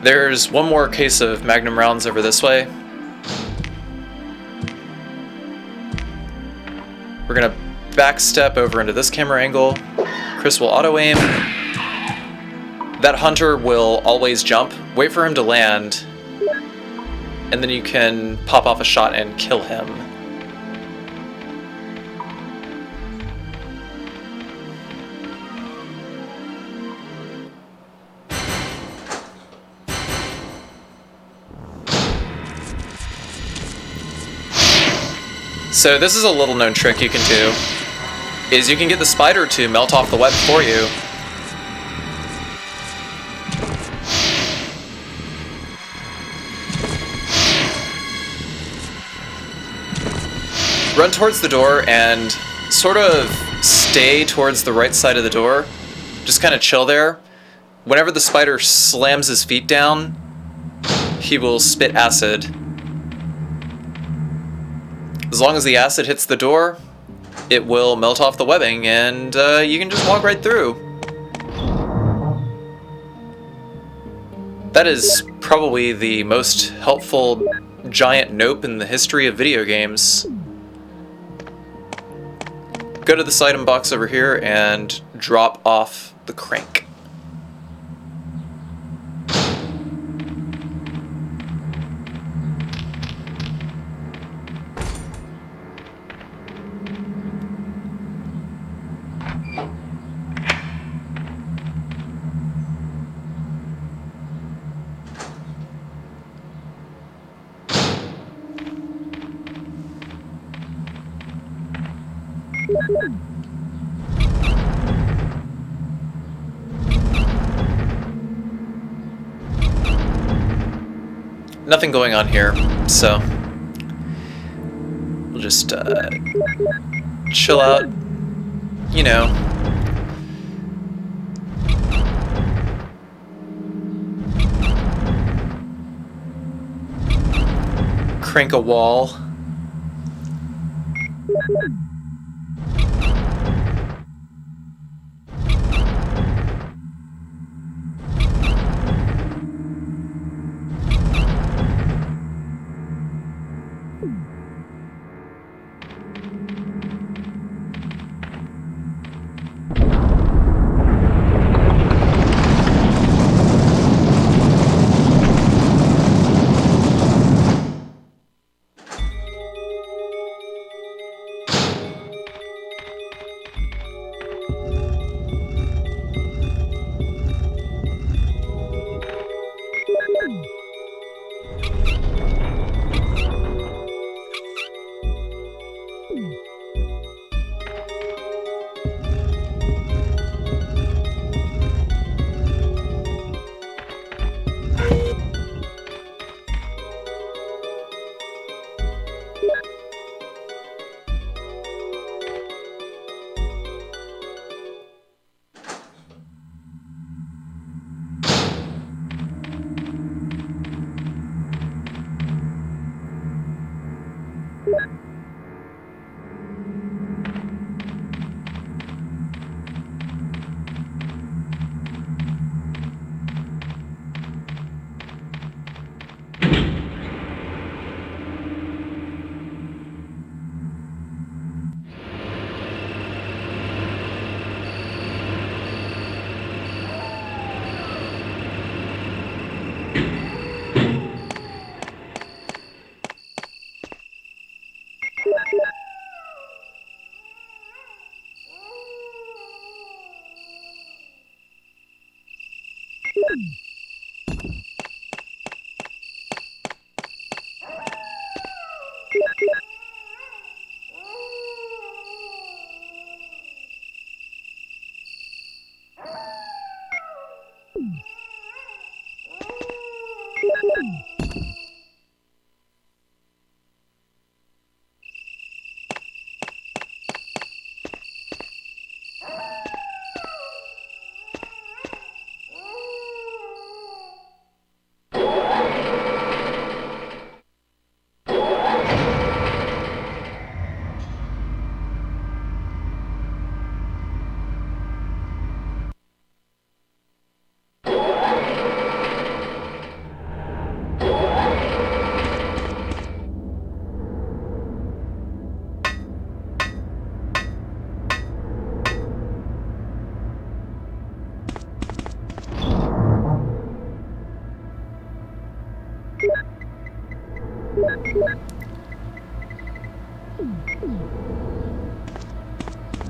There's one more case of Magnum rounds over this way. We're gonna backstep over into this camera angle. Chris will auto-aim. That hunter will always jump. Wait for him to land, and then you can pop off a shot and kill him. So this is a little known trick you can do, is you can get the spider to melt off the web for you. Run towards the door and sort of stay towards the right side of the door. Just kind of chill there. Whenever the spider slams his feet down, he will spit acid. As long as the acid hits the door, it will melt off the webbing and you can just walk right through. That is probably the most helpful giant nope in the history of video games. Go to this item box over here and drop off the crank. Nothing going on here, so we'll just chill out, you know. Crank a wall.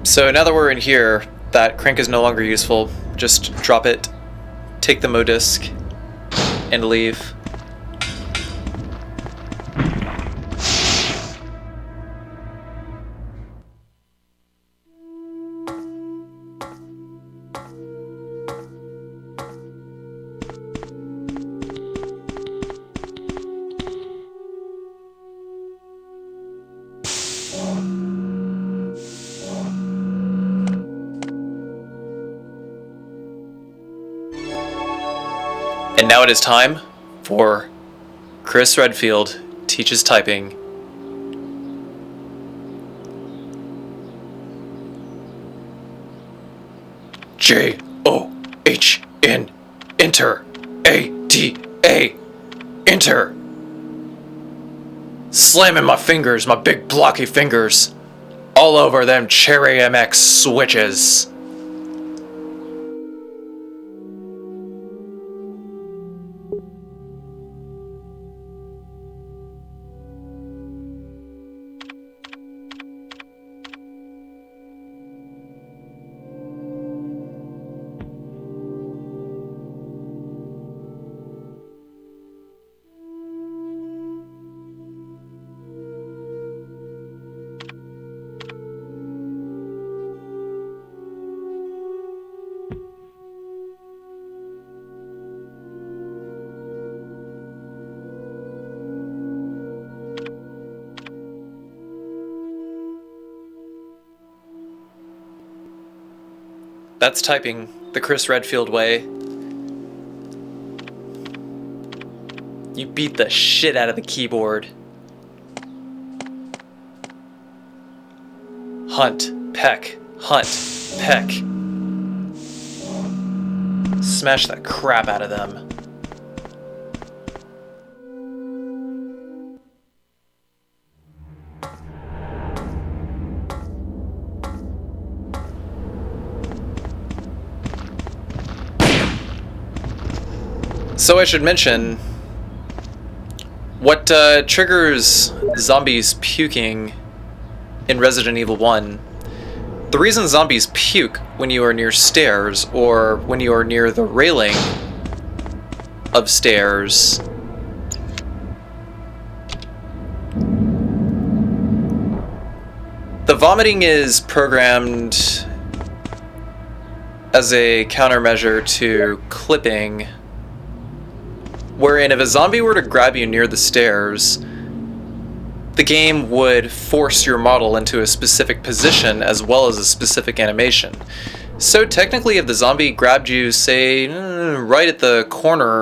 So now that we're in here, that crank is no longer useful. Just drop it, take the MODISC, and leave. And now it is time for Chris Redfield Teaches Typing. J-O-H-N, enter. A-T-A, enter. Slamming my fingers, my big blocky fingers, all over them Cherry MX switches. That's typing the Chris Redfield way. You beat the shit out of the keyboard. Hunt, peck, smash the crap out of them. So I should mention, what triggers zombies puking in Resident Evil 1, the reason zombies puke when you are near stairs or when you are near the railing of stairs the vomiting is programmed as a countermeasure to clipping, wherein if a zombie were to grab you near the stairs, the game would force your model into a specific position as well as a specific animation. So technically, if the zombie grabbed you, say, right at the corner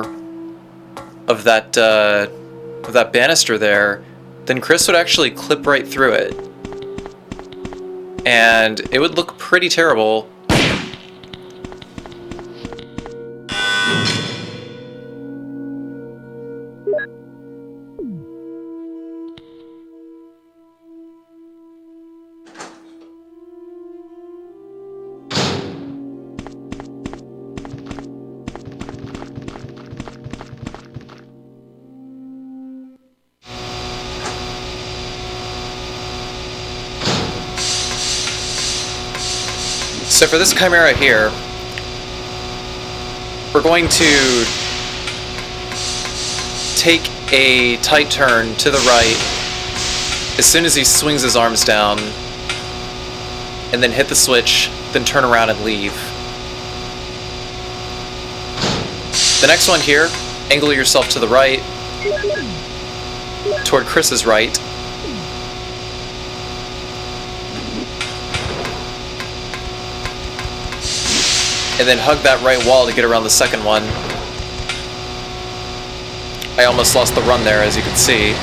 of that banister there, then Chris would actually clip right through it. And it would look pretty terrible. So for this chimera here, we're going to take a tight turn to the right as soon as he swings his arms down, and then hit the switch, then turn around and leave. The next one here, angle yourself to the right, toward Chris's right. And then hug that right wall to get around the second one. I almost lost the run there, as you can see.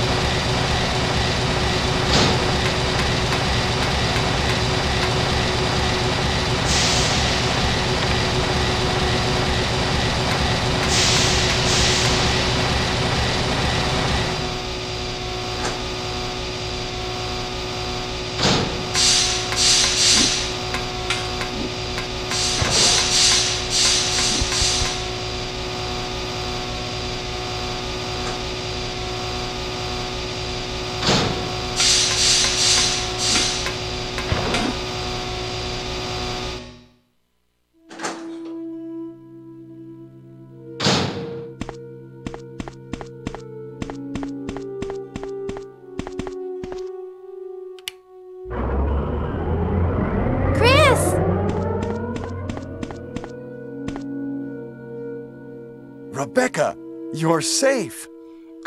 Rebecca, you're safe.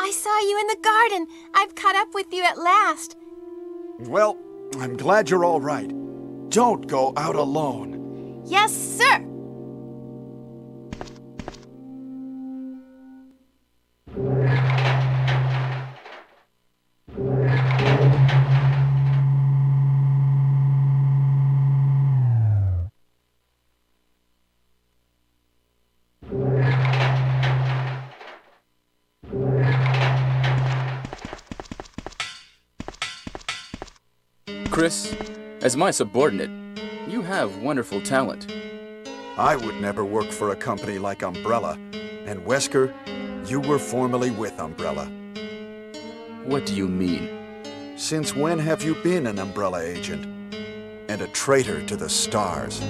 I saw you in the garden. I've caught up with you at last. Well, I'm glad you're all right. Don't go out alone. Yes, sir. Chris, as my subordinate, you have wonderful talent. I would never work for a company like Umbrella. And Wesker, you were formerly with Umbrella. What do you mean? Since when have you been an Umbrella agent? And a traitor to the stars?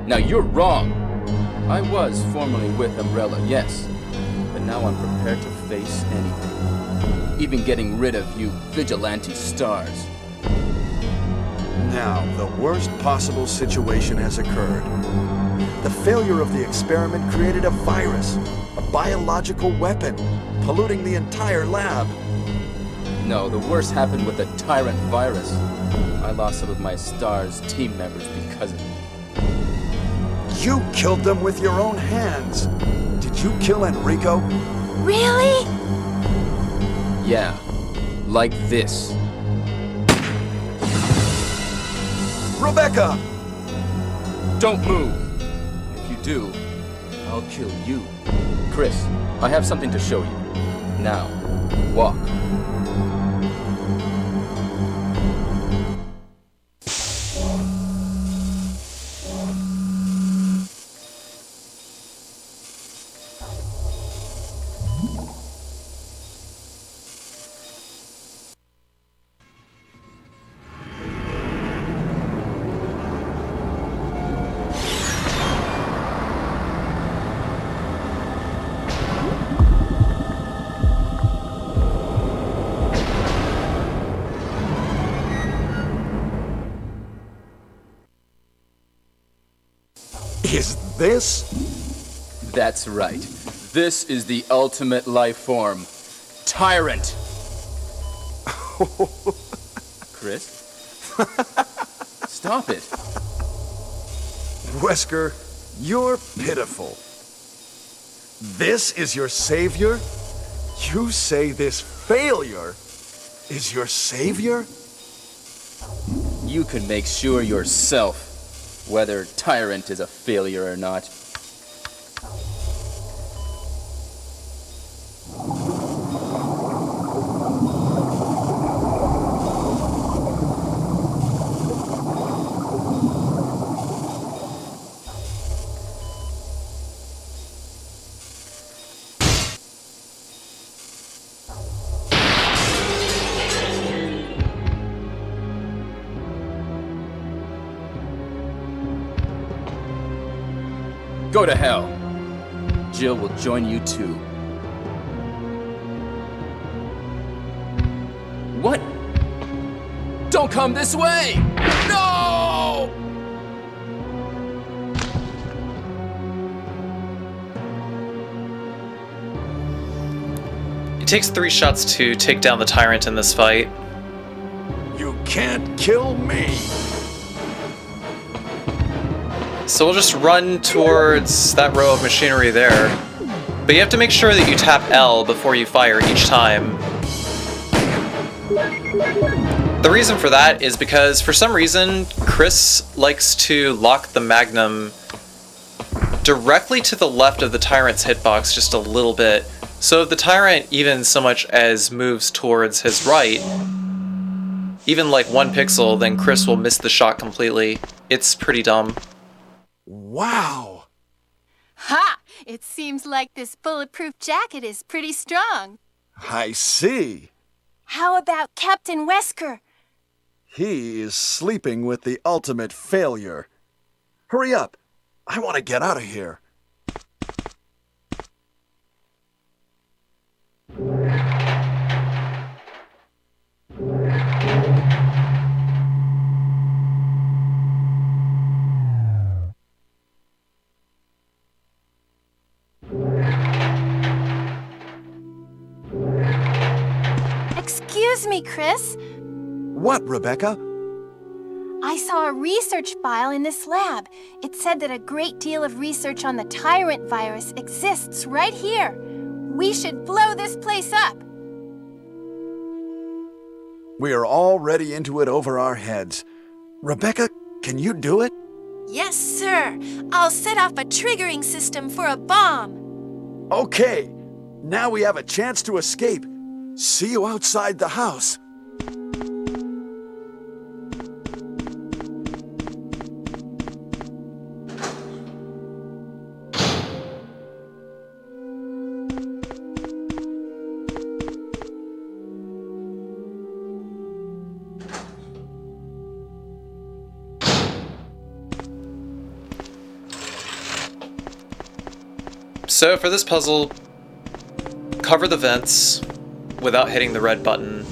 Now you're wrong! I was formerly with Umbrella, yes. But now I'm prepared to face anything. Even getting rid of you vigilante stars. Now, the worst possible situation has occurred. The failure of the experiment created a virus, a biological weapon, polluting the entire lab. No, the worst happened with the Tyrant virus. I lost some of my STARS team members because of it. You killed them with your own hands. Did you kill Enrico? Really? Yeah, like this. Rebecca! Don't move! If you do, I'll kill you. Chris, I have something to show you. Now, walk. Is this? That's right. This is the ultimate life form. Tyrant! Chris? Stop it. Wesker, you're pitiful. This is your savior? You say this failure is your savior? You can make sure yourself whether Tyrant is a failure or not. Go to hell. Jill will join you too. What? Don't come this way! No! It takes 3 shots to take down the Tyrant in this fight. You can't kill me! So we'll just run towards that row of machinery there. But you have to make sure that you tap L before you fire each time. The reason for that is because, for some reason, Chris likes to lock the Magnum directly to the left of the Tyrant's hitbox just a little bit. So if the Tyrant even so much as moves towards his right, even like 1 pixel, then Chris will miss the shot completely. It's pretty dumb. Wow! Ha! It seems like this bulletproof jacket is pretty strong. I see. How about Captain Wesker? He is sleeping with the ultimate failure. Hurry up. I want to get out of here. Excuse me, Chris. What, Rebecca? I saw a research file in this lab. It said that a great deal of research on the Tyrant virus exists right here. We should blow this place up. We are already into it over our heads. Rebecca, can you do it? Yes, sir. I'll set off a triggering system for a bomb. Okay. Now we have a chance to escape. See you outside the house. So for this puzzle, cover the vents without hitting the red button.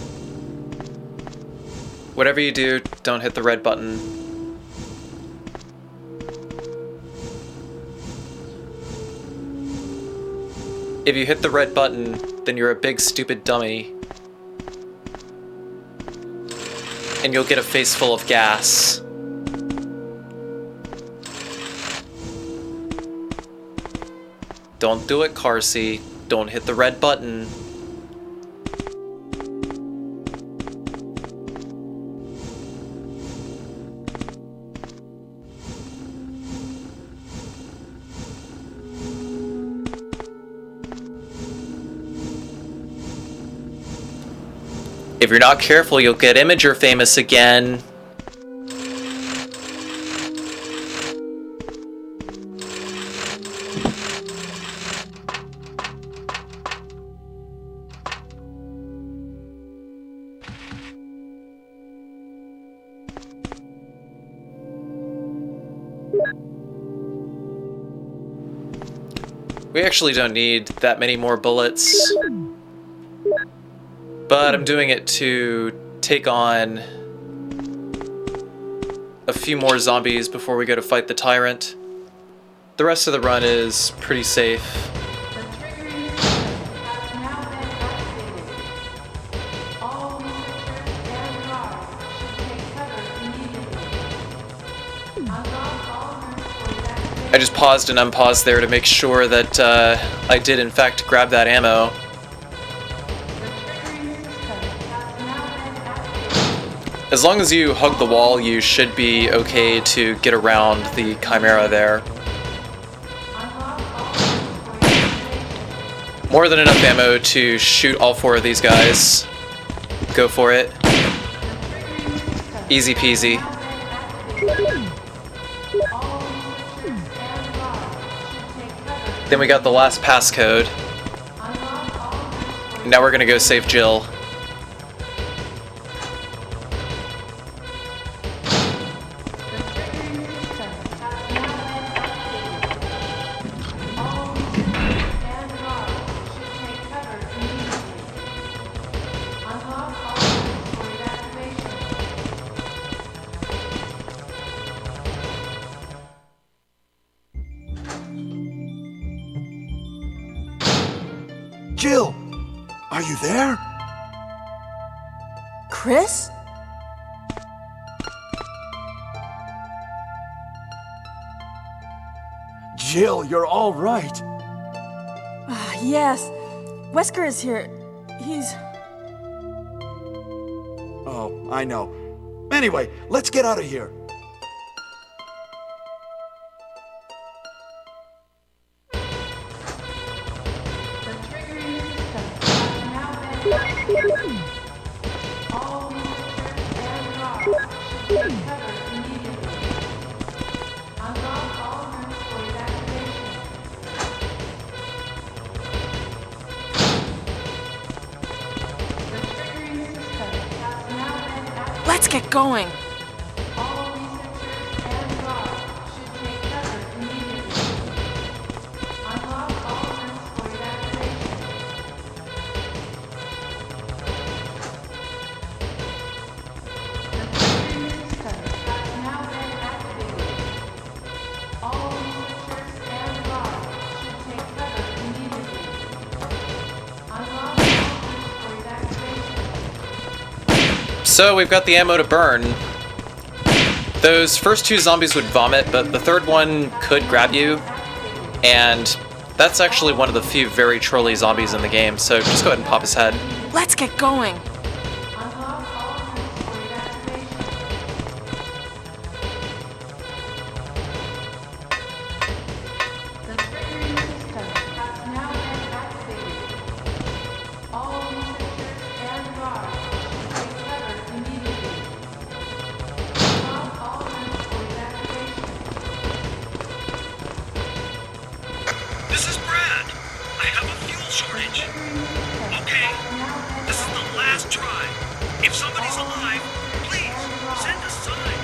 Whatever you do, don't hit the red button. If you hit the red button, then you're a big stupid dummy. And you'll get a face full of gas. Don't do it, Carcy. Don't hit the red button. If you're not careful, you'll get Imager famous again. We actually don't need that many more bullets, but I'm doing it to take on a few more zombies before we go to fight the Tyrant. The rest of the run is pretty safe. I just paused and unpaused there to make sure that I did in fact grab that ammo. As long as you hug the wall, you should be okay to get around the Chimera there. More than enough ammo to shoot all 4 of these guys. Go for it. Easy peasy. Then we got the last passcode. Now we're gonna go save Jill. Jill! Are you there? Chris? Jill, you're all right. Yes. Wesker is here. He's... Oh, I know. Anyway, let's get out of here. Let's get going. So we've got the ammo to burn. Those first two zombies would vomit, but the third one could grab you. And that's actually one of the few very trolly zombies in the game, so just go ahead and pop his head. Let's get going. This is Brad. I have a fuel shortage. Okay, this is the last try. If somebody's alive, please send a sign.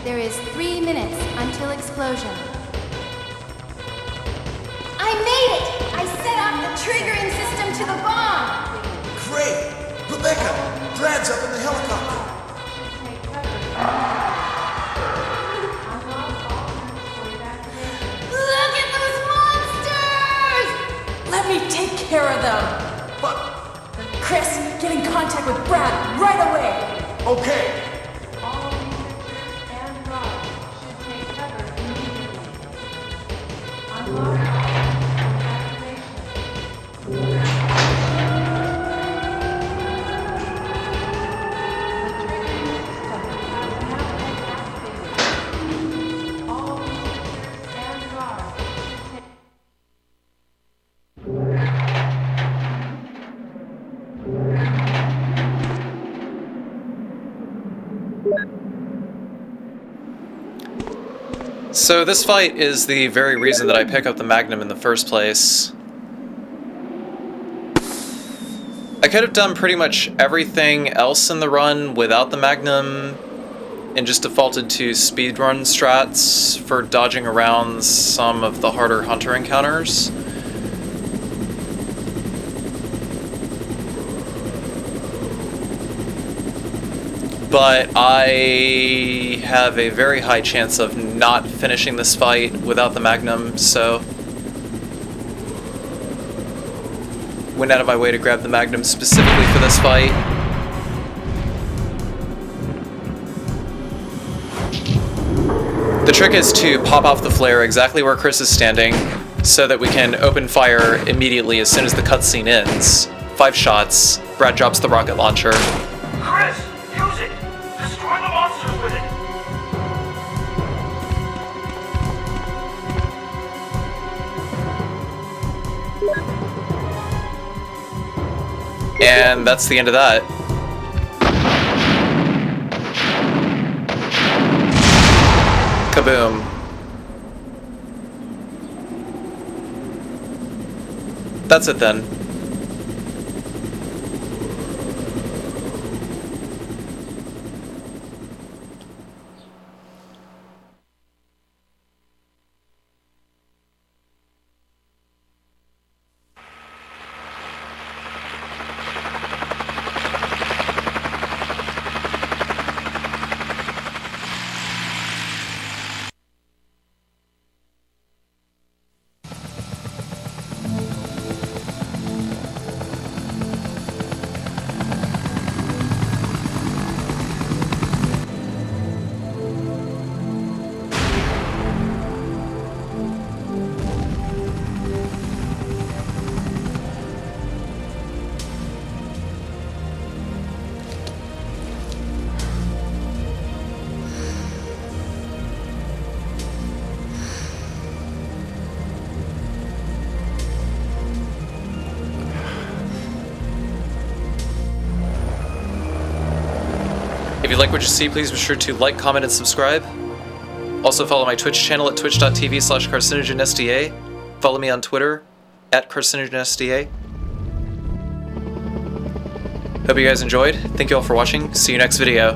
There is 3 minutes until explosion. I made it! I set off the triggering system to the bomb! Great! Rebecca, Brad's up in the helicopter. Look at those monsters! Let me take care of them. But, Chris, get in contact with Brad right away. okay. So this fight is the very reason that I pick up the Magnum in the first place. I could have done pretty much everything else in the run without the Magnum and just defaulted to speedrun strats for dodging around some of the harder hunter encounters. But I have a very high chance of not finishing this fight without the Magnum, so went out of my way to grab the Magnum specifically for this fight. The trick is to pop off the flare exactly where Chris is standing so that we can open fire immediately as soon as the cutscene ends. 5 shots, Brad drops the rocket launcher. Chris, use it! Destroy the monsters with it! And that's the end of that. Kaboom. That's it then. If you like what you see, please be sure to like, comment, and subscribe. Also follow my Twitch channel at twitch.tv/CarcinogenSDA. Follow me on Twitter at CarcinogenSDA. Hope you guys enjoyed. Thank you all for watching. See you next video.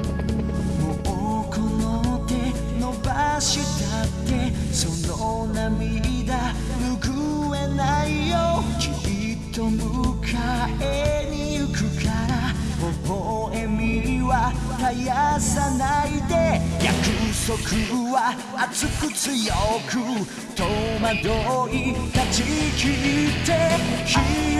絶やさないで約束は熱く強く戸惑い断ち切って一人